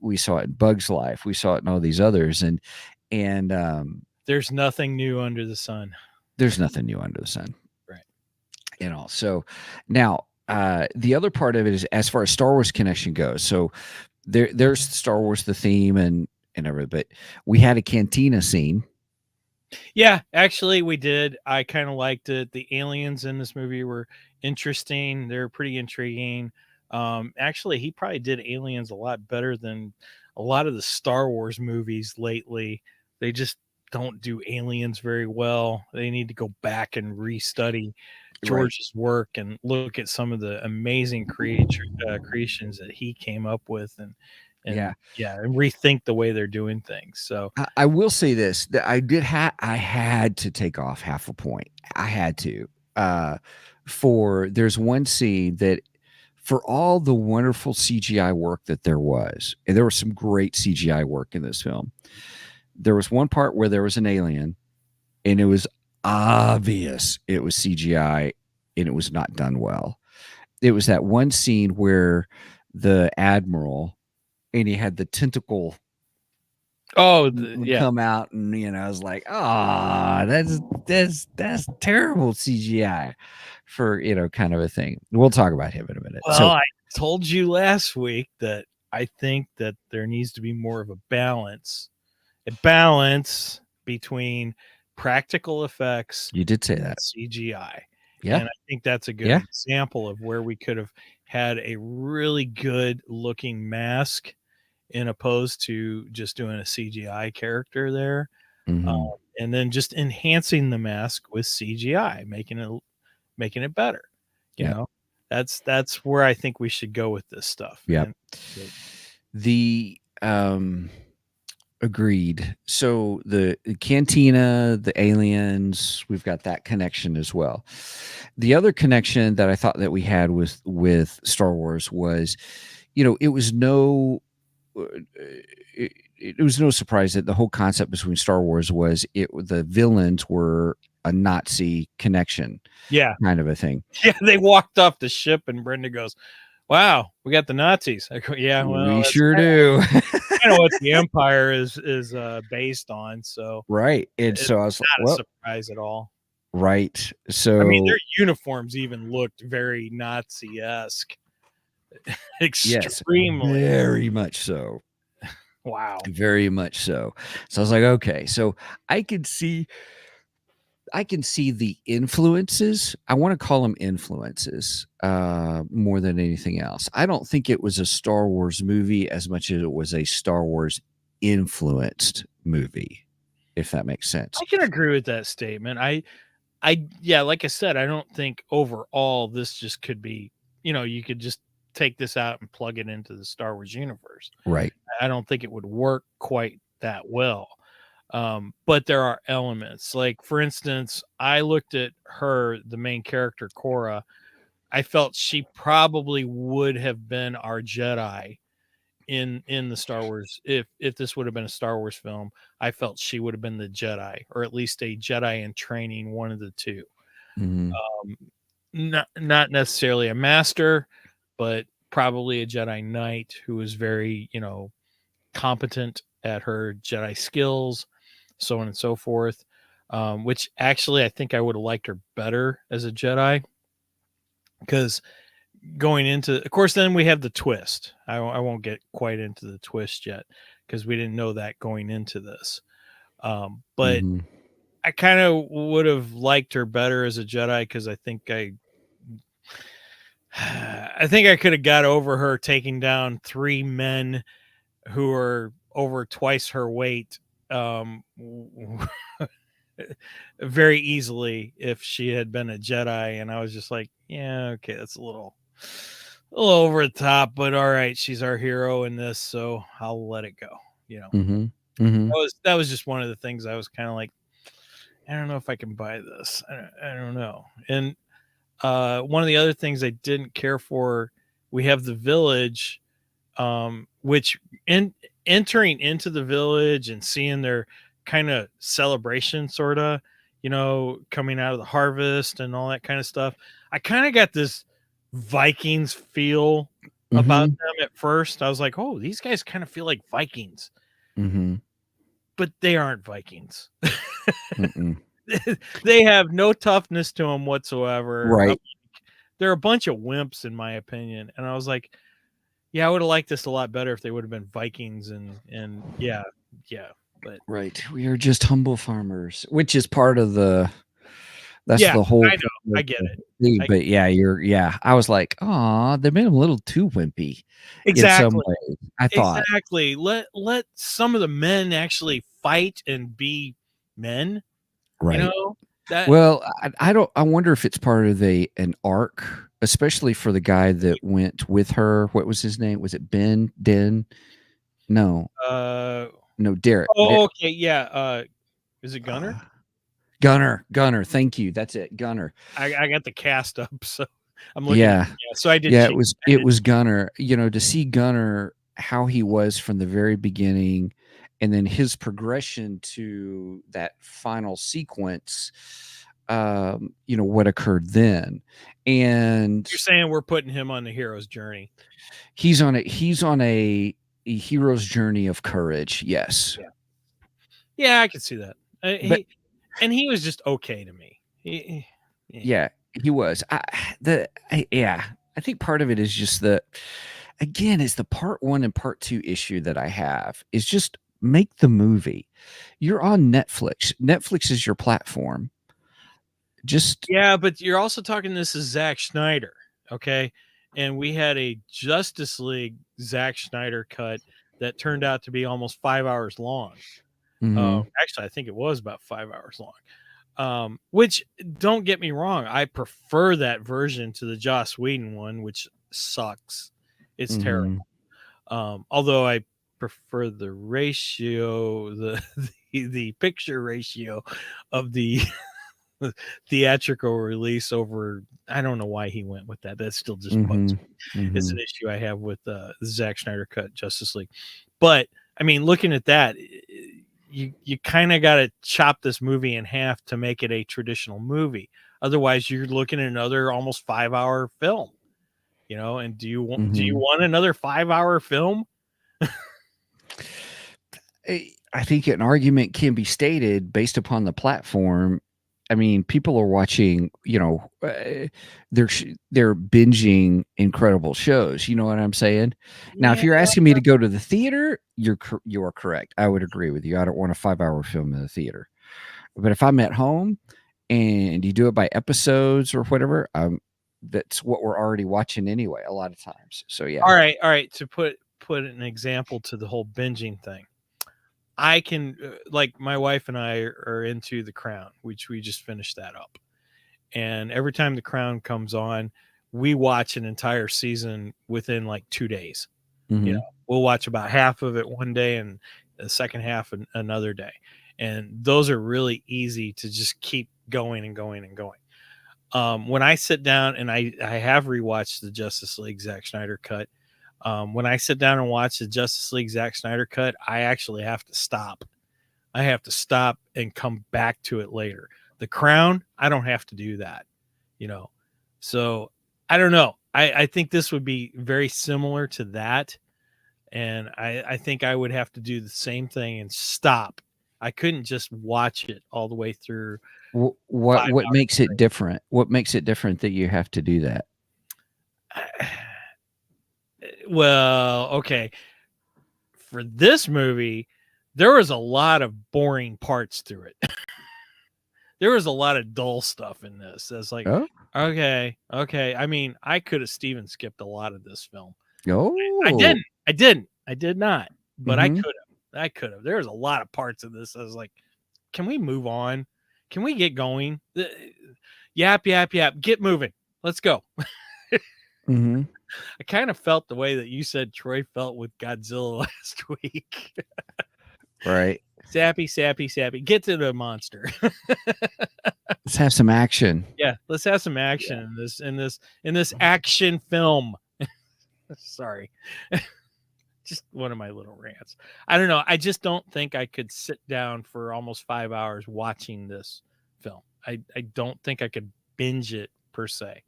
S1: we saw it in Bug's Life, we saw it in all these others, and
S2: there's nothing new under the sun.
S1: There's nothing new under the sun,
S2: right?
S1: So now the other part of it is, as far as Star Wars connection goes, so there's Star Wars the theme and everything, but we had a cantina scene.
S2: Yeah, actually we did. I kind of liked it. The aliens in this movie were interesting. They're pretty intriguing. Actually, he probably did aliens a lot better than a lot of the Star Wars movies lately. They just don't do aliens very well. They need to go back and restudy George's work and look at some of the amazing creations that he came up with, and rethink the way they're doing things. So
S1: I will say this, that I had to take off half a point. I had to, there's one scene that, for all the wonderful CGI work that there was, and there was some great CGI work in this film, there was one part where there was an alien, and it was obvious it was CGI, and it was not done well. It was that one scene where the Admiral, and he had the tentacle come out, and I was like, that's terrible CGI for kind of a thing. We'll talk about him in a minute.
S2: Well, I told you last week that I think that there needs to be more of a balance between practical effects.
S1: You did say that.
S2: CGI.
S1: Yeah.
S2: And I think that's a good example of where we could have had a really good looking mask, in opposed to just doing a CGI character there.
S1: Mm-hmm.
S2: And then just enhancing the mask with CGI, making it better. You know, that's where I think we should go with this stuff.
S1: Yeah. Agreed. So the cantina, the aliens, we've got that connection as well. The other connection that I thought that we had with Star Wars was, it was it was no surprise that the whole concept between Star Wars was the villains were a Nazi connection
S2: Yeah.
S1: kind of a thing.
S2: Yeah. They walked off the ship and Brenda goes, wow, we got the Nazis. I go, yeah, well,
S1: We
S2: that's
S1: sure do.
S2: kind of what the Empire is based on. So
S1: Right. And
S2: it's
S1: so I was like,
S2: not a
S1: well,
S2: surprise at all.
S1: right.
S2: I mean,
S1: So
S2: their uniforms even looked very Nazi-esque.
S1: yes,
S2: Extremely.
S1: very much so.
S2: Wow.
S1: Very much so. So I was like, okay, so I can see the influences. I want to call them influences more than anything else. I don't think it was a Star Wars movie as much as it was a Star Wars influenced movie, if that makes sense.
S2: I can agree with that statement. Yeah, like I said, I don't think overall this just could be, you could just take this out and plug it into the Star Wars universe.
S1: Right.
S2: I don't think it would work quite that well. But there are elements. Like, for instance, I looked at her, the main character, Cora. I felt she probably would have been our Jedi in the Star Wars. If this would have been a Star Wars film, I felt she would have been the Jedi, or at least a Jedi in training, one of the two.
S1: Mhm.
S2: Not necessarily a master, but probably a Jedi Knight who is very, competent at her Jedi skills, so on and so forth. Which actually I think I would have liked her better as a Jedi, because going into, of course, then we have the twist. I won't get quite into the twist yet because we didn't know that going into this. But
S1: Mhm.
S2: I kind of would have liked her better as a Jedi, because I think I could have got over her taking down 3 men who are over twice her weight very easily if she had been a Jedi. And I was just like, yeah, okay, that's a little over the top, but all right, she's our hero in this, so I'll let it go.
S1: Mhm. Mhm.
S2: That was just one of the things I was kind of like, I don't know if I can buy this. I don't know. And one of the other things I didn't care for, we have the village, which entering into the village and seeing their kind of celebration, sort of, coming out of the harvest and all that kind of stuff. I kind of got this Vikings feel about
S1: Mhm.
S2: them at first. I was like, oh, these guys kind of feel like Vikings,
S1: Mhm.
S2: but they aren't Vikings.
S1: Mm-mm.
S2: They have no toughness to them whatsoever.
S1: Right.
S2: They're a bunch of wimps, in my opinion. And I was like, yeah, I would have liked this a lot better if they would have been Vikings, and yeah, but
S1: Right. We are just humble farmers, which is part of that's
S2: yeah,
S1: the whole
S2: I know, I get it.
S1: thing. But yeah, I was like, oh, they made them a little too wimpy in some
S2: Exactly.
S1: ways, I thought.
S2: Exactly. Let some of the men actually fight and be men.
S1: Right.
S2: That
S1: Well, I don't. I wonder if it's part of an arc, especially for the guy that went with her. What was his name? Was it Ben? Den? No,
S2: uh
S1: no, Derek.
S2: oh, okay, yeah. Is it Gunner?
S1: Gunner. Thank you. That's it, Gunner.
S2: I got the cast up, so I'm looking at
S1: Yeah,
S2: so I did
S1: yeah.
S2: change.
S1: It was Gunner. To see Gunner, how he was from the very beginning, and then his progression to that final sequence. What occurred then, and
S2: You're saying we're putting him on the hero's journey.
S1: he's on a hero's journey of courage. Yes.
S2: Yeah, I can see that.
S1: But
S2: He was just okay to me.
S1: yeah, he was. I think part of it is just again, it's the part 1 and part 2 issue that I have is just make the movie. You're on Netflix. Netflix is your platform. Just
S2: Yeah, but you're also talking, this is Zack Snyder, okay? And we had a Justice League Zack Snyder cut that turned out to be almost 5 hours long.
S1: Mhm.
S2: Actually, I think it was about 5 hours long. Which, don't get me wrong, I prefer that version to the Joss Whedon one, which sucks. It's
S1: Mhm.
S2: terrible. Although I prefer the ratio, the picture ratio of the theatrical release over. I don't know why he went with that. That still just bugs me.
S1: Mhm.
S2: It's an
S1: Mhm.
S2: issue I have with the Zack Snyder cut Justice League. But I mean, looking at that, you kind of got to chop this movie in half to make it a traditional movie. Otherwise, you're looking at another almost 5-hour film. And do you want another 5-hour film?
S1: I think an argument can be stated based upon the platform. I mean, people are watching, they're binging incredible shows. You know what I'm saying? Now, if you're asking me to go to the theater, you are correct. I would agree with you. I don't want a 5-hour film in the theater. But if I'm at home and you do it by episodes or whatever, that's what we're already watching anyway, a lot of times. So yeah.
S2: All right. To put an example to the whole binging thing, I can like my wife and I are into The Crown, which we just finished that up. And every time The Crown comes on, we watch an entire season within like 2 days.
S1: Mhm.
S2: We'll watch about half of it one day and the second half another day. And those are really easy to just keep going and going and going. When I sit down, and I have rewatched the Justice League Zack Snyder cut. When I sit down and watch the Justice League Zack Snyder cut, I actually have to stop. I have to stop and come back to it later. The Crown, I don't have to do that, So I don't know. I think this would be very similar to that. And I think I would have to do the same thing and stop. I couldn't just watch it all the way through.
S1: What makes it different? What makes it different that you have to do that?
S2: Well, okay. For this movie, there was a lot of boring parts through it. There was a lot of dull stuff in this. It's like, okay. I mean, I could have Steven skipped a lot of this film. I did not, but I could have. There was a lot of parts of this. I was like, can we move on? Can we get going? Yap. Get moving. Let's go. I kind of felt the way that you said Troy felt with Godzilla last week.
S1: Right.
S2: Sappy. Get to the monster.
S1: Let's have some action.
S2: Yeah, let's have some action in this action film. Sorry. Just one of my little rants. I don't know. I just don't think I could sit down for almost 5 hours watching this film. I don't think I could binge it per se.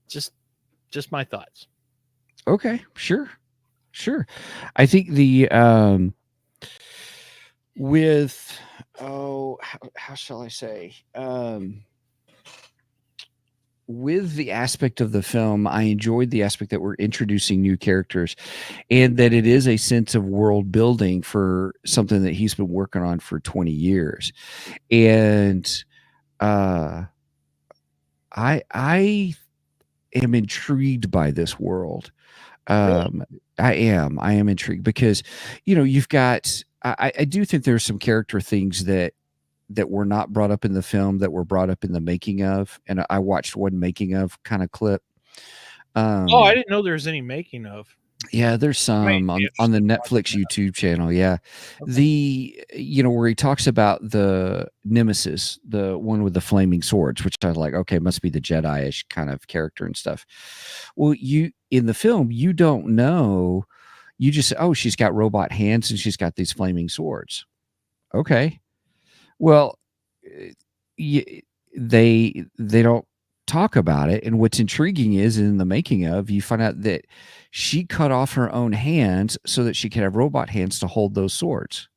S2: Just my thoughts.
S1: Okay, sure. I think the with how shall I say, with the aspect of the film, I enjoyed the aspect that we're introducing new characters and that it is a sense of world building for something that he's been working on for 20 years. And I am intrigued by this world.
S2: Really?
S1: I am intrigued because, you've got, I do think there's some character things that were not brought up in the film that were brought up in the making of. And I watched one making of kind of clip.
S2: I didn't know there was any making of.
S1: Yeah, there's some on the Netflix YouTube channel. Yeah. Okay. Where he talks about the Nemesis, the one with the flaming swords, which I was like, okay, must be the Jedi-ish kind of character and stuff. Well, in the film, you don't know. You just, she's got robot hands and she's got these flaming swords. Okay. Well, they don't talk about it. And what's intriguing is in the making of, you find out that she cut off her own hands so that she could have robot hands to hold those swords.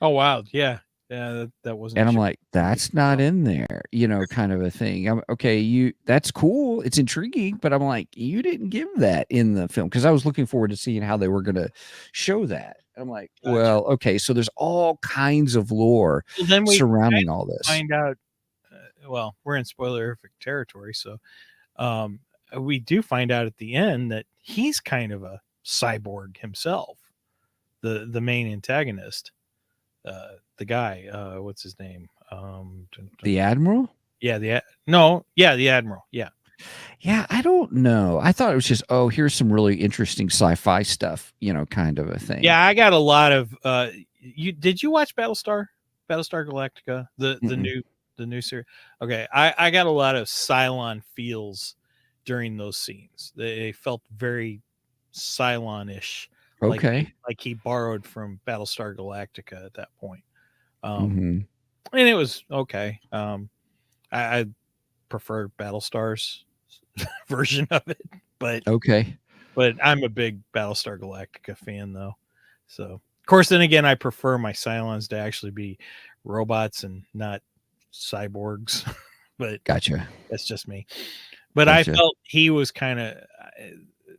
S2: Oh, wow. Yeah. That wasn't.
S1: And I'm like, that's not in there, kind of a thing. That's cool. It's intriguing, but I'm like, you didn't give that in the film because I was looking forward to seeing how they were going to show that. And I'm like, gotcha. Well, okay, so there's all kinds of lore surrounding all this.
S2: Find out. Well, we're in spoilerific territory, so we do find out at the end that he's kind of a cyborg himself, the main antagonist, the guy. What's his name?
S1: The Admiral?
S2: Yeah, the Admiral. Yeah.
S1: Yeah, I don't know. I thought it was just, here's some really interesting sci-fi stuff, kind of a thing.
S2: Yeah, I got a lot of. Did you watch Battlestar Galactica, the new series? Okay, I got a lot of Cylon feels during those scenes. They felt very Cylon-ish.
S1: Okay.
S2: like he borrowed from Battlestar Galactica at that point.
S1: Hmm.
S2: And it was okay. I prefer Battlestar's version of it, but
S1: Okay.
S2: I'm a big Battlestar Galactica fan though. So of course, then again, I prefer my Cylons to actually be robots and not cyborgs, but
S1: Gotcha.
S2: that's just me. But I
S1: Gotcha.
S2: felt he was kind of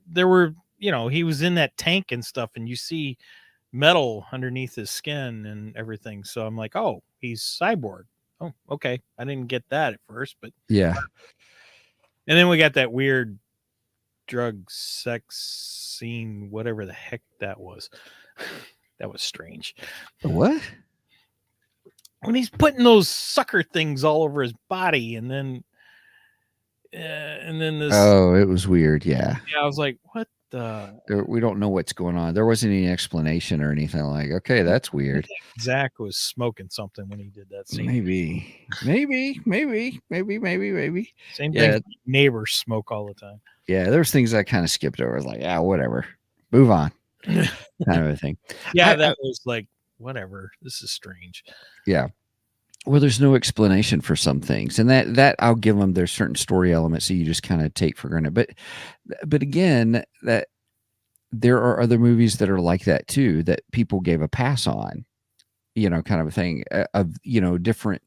S2: there were, he was in that tank and stuff, and you see metal underneath his skin and everything. So I'm like, oh, he's cyborg. Oh, okay. I didn't get that at first, but
S1: Yeah.
S2: and then we got that weird drug sex scene, whatever the heck that was. That was strange.
S1: What?
S2: When he's putting those sucker things all over his body, and then this.
S1: Oh, it was weird. Yeah.
S2: Yeah, I was like, what the?
S1: We don't know what's going on. There wasn't any explanation or anything like, okay, that's weird.
S2: Zach was smoking something when he did that scene.
S1: Maybe.
S2: Same
S1: Yeah.
S2: thing. Neighbors smoke all the time.
S1: Yeah. There's things I kind of skipped over. I was like, yeah, whatever. Move on. Kind of a thing.
S2: Yeah, that was like, whatever. This is strange.
S1: Yeah. Well, there's no explanation for some things, and that I'll give them. There's certain story elements that you just kind of take for granted. But again, that there are other movies that are like that too, that people gave a pass on, kind of a thing of, different,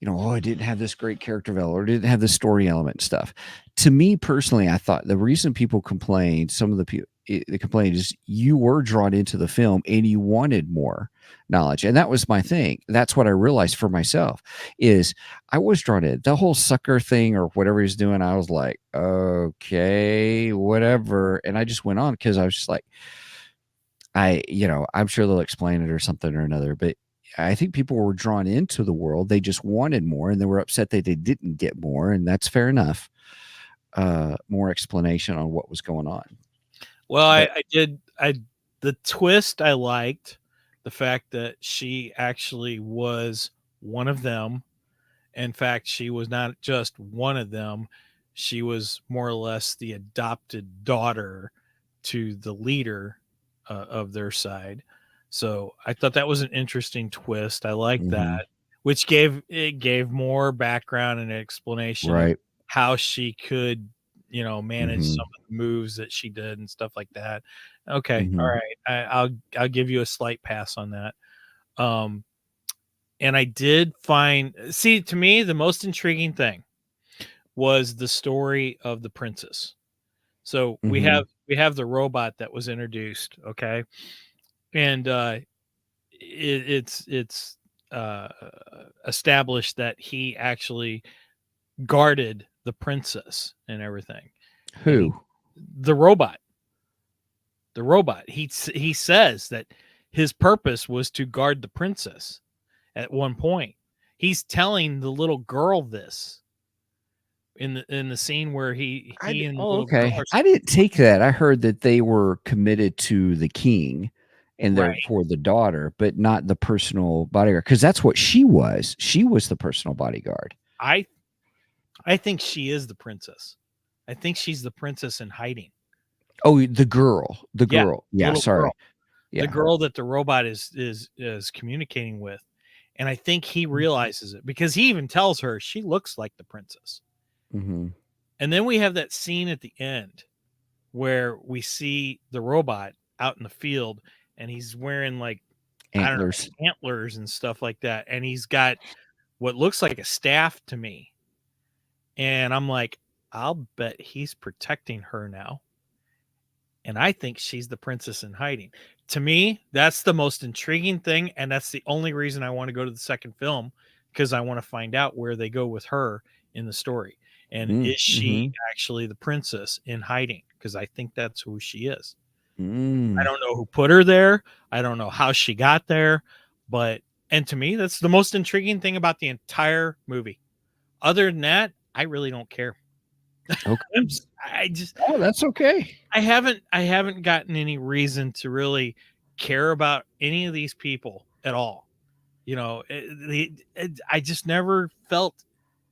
S1: oh, I didn't have this great character development or didn't have the story element and stuff. To me personally, I thought the reason people complained, some of the people, the complaint is you were drawn into the film and you wanted more knowledge. And that was my thing. That's what I realized for myself is I was drawn in. The whole sucker thing or whatever he's doing, I was like, okay, whatever. And I just went on because I was just like, I'm sure they'll explain it or something or another, but I think people were drawn into the world. They just wanted more and they were upset that they didn't get more. And that's fair enough. More explanation on what was going on.
S2: Well, the twist I liked, the fact that she actually was one of them. In fact, she was not just one of them. She was more or less the adopted daughter to the leader of their side. So I thought that was an interesting twist. I liked that, which gave more background and explanation of how she could, manage some of the moves that she did and stuff like that. Okay, all right, I'll give you a slight pass on that. And I did to me, the most intriguing thing was the story of the princess. So we have the robot that was introduced, okay, and it's established that he actually guarded the princess and everything.
S1: Who?
S2: The robot. He says that his purpose was to guard the princess. At one point, he's telling the little girl this in the scene where he and the little girl are,
S1: I didn't take that. I heard that they were committed to the king and therefore the daughter, but not the personal bodyguard. Because that's what she was. She was the personal bodyguard.
S2: I think she is the princess. I think she's the princess in hiding.
S1: Oh, the girl. Yeah, sorry.
S2: Girl.
S1: Yeah.
S2: The girl that the robot is communicating with. And I think he realizes it because he even tells her she looks like the princess.
S1: Mm-hmm.
S2: And then we have that scene at the end where we see the robot out in the field and he's wearing like antlers and stuff like that. And he's got what looks like a staff to me. And I'm like, I'll bet he's protecting her now. And I think she's the princess in hiding. To me, that's the most intriguing thing. And that's the only reason I want to go to the second film, because I want to find out where they go with her in the story. And is she actually the princess in hiding? Because I think that's who she is. I don't know who put her there. I don't know how she got there. And to me, that's the most intriguing thing about the entire movie. Other than that, I really don't care.
S1: Okay. That's okay.
S2: I haven't gotten any reason to really care about any of these people at all. I just never felt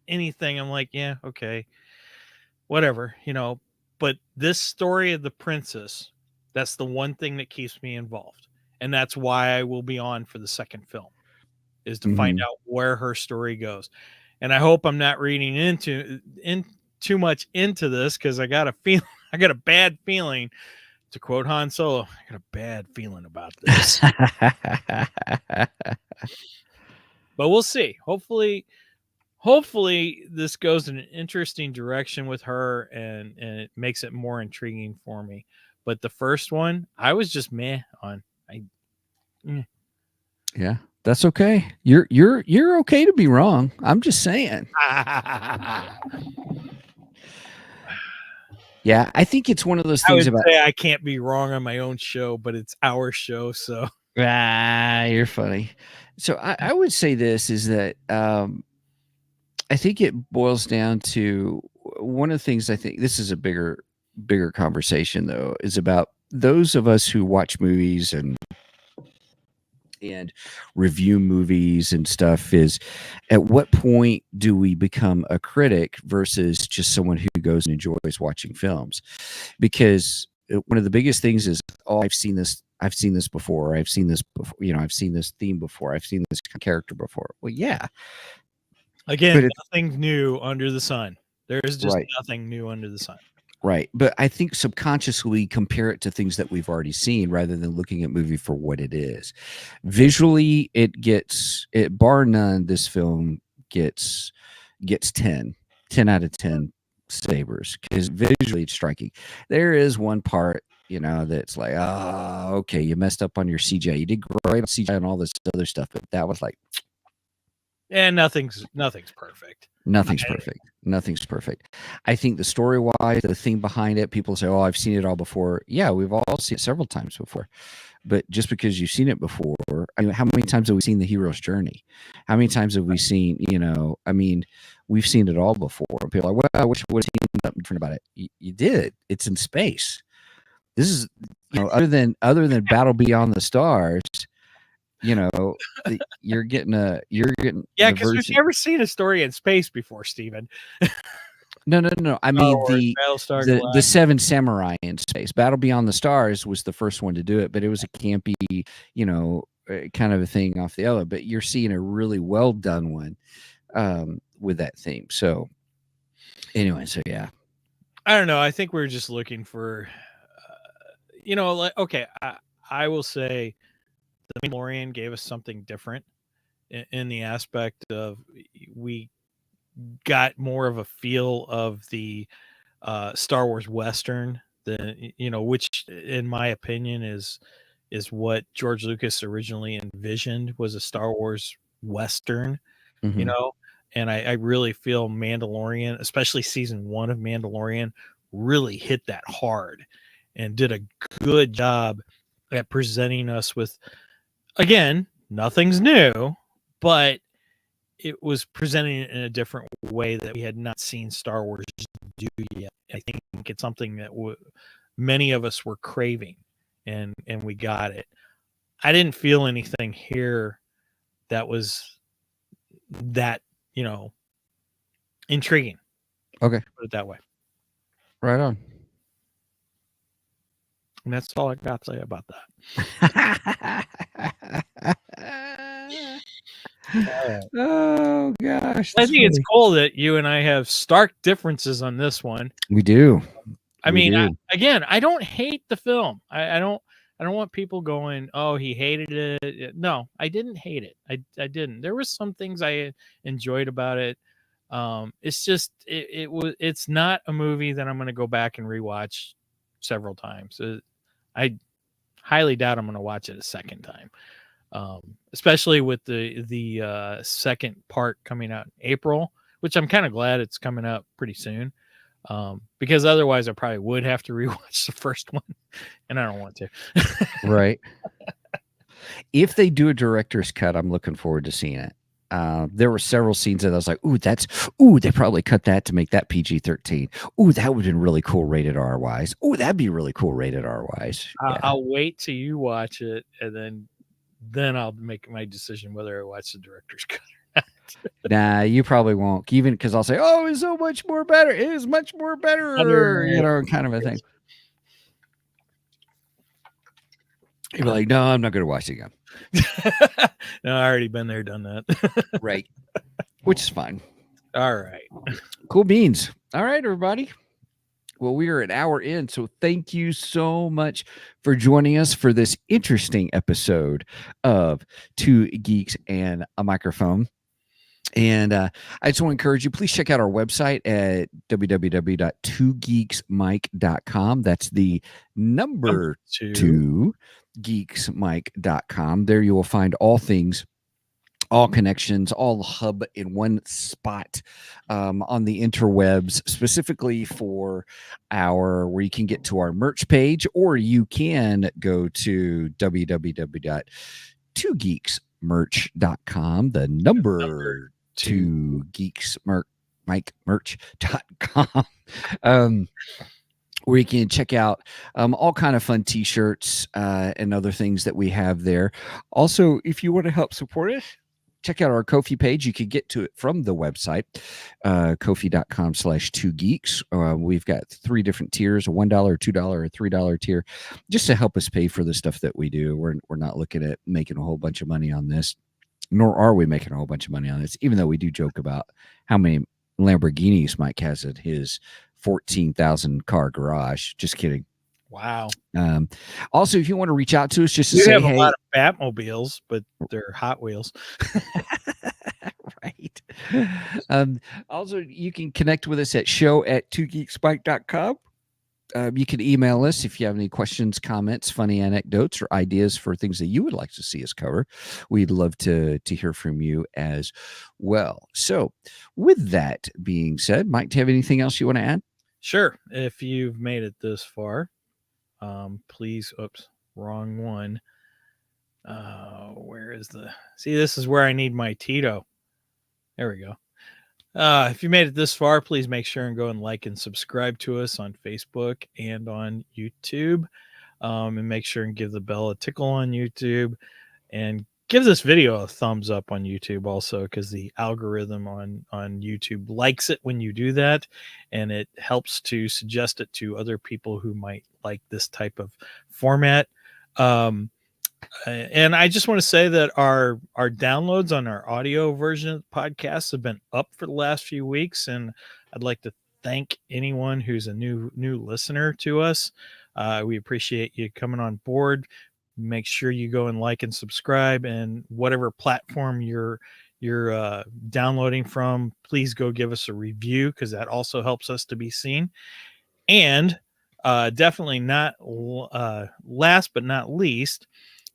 S2: anything. I'm like, yeah, okay, whatever, But this story of the princess That's the one thing that keeps me involved. And that's why I will be on for the second film, is to find out where her story goes. And I hope I'm not reading in too much into this, because I got a bad feeling, to quote Han Solo, I got a bad feeling about this. But we'll see. Hopefully this goes in an interesting direction with her, and it makes it more intriguing for me. But the first one, I was just meh on.
S1: Yeah, that's okay. You're okay to be wrong. I'm just saying. Yeah, I think it's one of those things about.
S2: Say I can't be wrong on my own show, but it's our show, so.
S1: You're funny. So I would say this is that I think it boils down to one of the things. I think this is a bigger conversation, though, is about those of us who watch movies and review movies and stuff. Is at what point do we become a critic versus just someone who goes and enjoys watching films? Because one of the biggest things is, oh, I've seen this before. I've seen this before. I've seen this theme before. I've seen this character before. Well, yeah.
S2: Again, nothing new under the sun. There is just
S1: right.
S2: nothing new under the sun.
S1: Right. But I think subconsciously compare it to things that we've already seen rather than looking at movie for what it is. Visually, bar none, this film gets 10 out of 10 sabers, because visually it's striking. There is one part, that's like, oh, okay, you messed up on your CGI. You did great on CGI and all this other stuff, but that was like,
S2: and nothing's perfect.
S1: Nothing's perfect. I think the story-wise, the theme behind it, people say, oh, I've seen it all before. Yeah, we've all seen it several times before. But just because you've seen it before, I mean, how many times have we seen the hero's journey? How many times have we seen, we've seen it all before. And people are like, well, which would have seen something different about it? You did. It's in space. This is, other than Battle Beyond the Stars, you're getting
S2: yeah, because we've never seen a story in space before, Steven.
S1: No. I mean, the Seven Samurai in space. Battle Beyond the Stars was the first one to do it, but it was a campy, kind of a thing off the other. But you're seeing a really well done one with that theme. So anyway, yeah.
S2: I don't know. I think we're just looking for, okay, I will say The Mandalorian gave us something different in the aspect of we got more of a feel of the Star Wars Western, which in my opinion is what George Lucas originally envisioned, was a Star Wars Western, and I really feel Mandalorian, especially season 1 of Mandalorian, really hit that hard and did a good job at presenting us with, again, nothing's new, but it was presenting it in a different way that we had not seen Star Wars do yet. I think it's something that many of us were craving, and we got it. I didn't feel anything here that was that, intriguing.
S1: Okay.
S2: Put it that way.
S1: Right on.
S2: And that's all I got to say about that.
S1: Oh gosh,
S2: I think it's cool that you and I have stark differences on this one.
S1: We do.
S2: I mean, I don't hate the film. I don't want people going, oh, he hated it. No, I didn't hate it. I didn't. There was some things I enjoyed about it. It's just it's not a movie that I'm going to go back and rewatch several times. I highly doubt I'm going to watch it a second time. Especially with the second part coming out in April, which I'm kind of glad it's coming out pretty soon, because otherwise I probably would have to rewatch the first one, and I don't want to.
S1: Right. If they do a director's cut, I'm looking forward to seeing it. There were several scenes that I was like, they probably cut that to make that PG-13. Ooh, that would have been really cool rated R-wise. Ooh, that'd be really cool rated R-wise. Yeah.
S2: I'll wait till you watch it, and then I'll make my decision whether I watch the director's cut or not.
S1: Nah, you probably won't. Even because I'll say, oh, it's so much more better. It is much more better, kind of a thing. You'd be like, no, I'm not going to watch it again.
S2: No, I already been there, done that.
S1: Right. Which is fine.
S2: All right.
S1: Cool beans. All right, everybody. Well, we are an hour in, so thank you so much for joining us for this interesting episode of Two Geeks and a Microphone. And I just want to encourage you, please check out our website at www.twogeeksmike.com. That's the number 2 geeksmike.com. There you will find all things, all connections, all hub in one spot on the interwebs, specifically for where you can get to our merch page, or you can go to www.twogeeksmerch.com, the number 2 geeksmike.merch.com. Where you can check out all kind of fun t-shirts and other things that we have there. Also, if you want to help support us, check out our Ko-fi page. You can get to it from the website, kofi.com/2geeks. We've got 3 different tiers, a $1, $2, or $3 tier, just to help us pay for the stuff that we do. We're not looking at making a whole bunch of money on this, nor are we making a whole bunch of money on this, even though we do joke about how many Lamborghinis Mike has at his 14,000 car garage. Just kidding.
S2: Wow.
S1: Also, if you want to reach out to us, just to
S2: We
S1: say,
S2: have
S1: hey,
S2: a lot of Batmobiles, but they're Hot Wheels.
S1: Right. Also, you can connect with us at show@twogeekspike.com. You can email us if you have any questions, comments, funny anecdotes, or ideas for things that you would like to see us cover. We'd love to hear from you as well. So with that being said, Mike, do you have anything else you want to add?
S2: Sure. If you've made it this far, please, wrong one. Where is this is where I need my Tito. There we go. If you made it this far, please make sure and go and like and subscribe to us on Facebook and on YouTube. And make sure and give the bell a tickle on YouTube, and give this video a thumbs up on YouTube also, because the algorithm on YouTube likes it when you do that, and it helps to suggest it to other people who might like this type of format. And I just want to say that our downloads on our audio version of the podcast have been up for the last few weeks, and I'd like to thank anyone who's a new listener to us. We appreciate you coming on board. Make sure you go and like and subscribe, and whatever platform you're downloading from, please go give us a review, because that also helps us to be seen. And definitely not last but not least,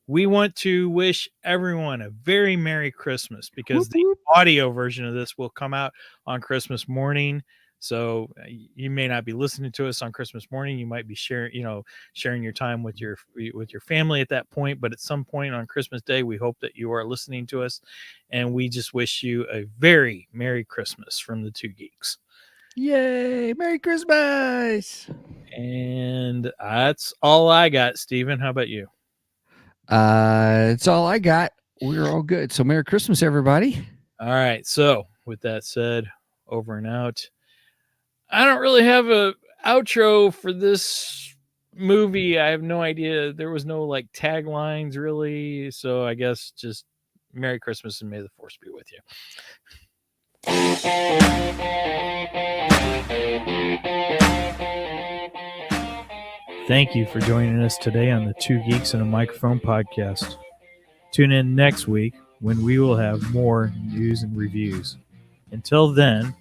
S2: we want to wish everyone a very Merry Christmas, because the audio version of this will come out on Christmas morning. So you may not be listening to us on Christmas morning. You might be sharing your time with your family at that point. But at some point on Christmas Day, we hope that you are listening to us, and we just wish you a very Merry Christmas from the Two Geeks.
S1: Yay! Merry Christmas!
S2: And that's all I got, Steven. How about you?
S1: It's all I got. We're all good. So Merry Christmas, everybody.
S2: All right. So with that said, over and out. I don't really have a outro for this movie. I have no idea. There was no like taglines really. So I guess just Merry Christmas and may the force be with you. Thank you for joining us today on the Two Geeks and a Microphone podcast. Tune in next week when we will have more news and reviews. Until then,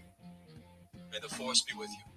S4: May the force be with you.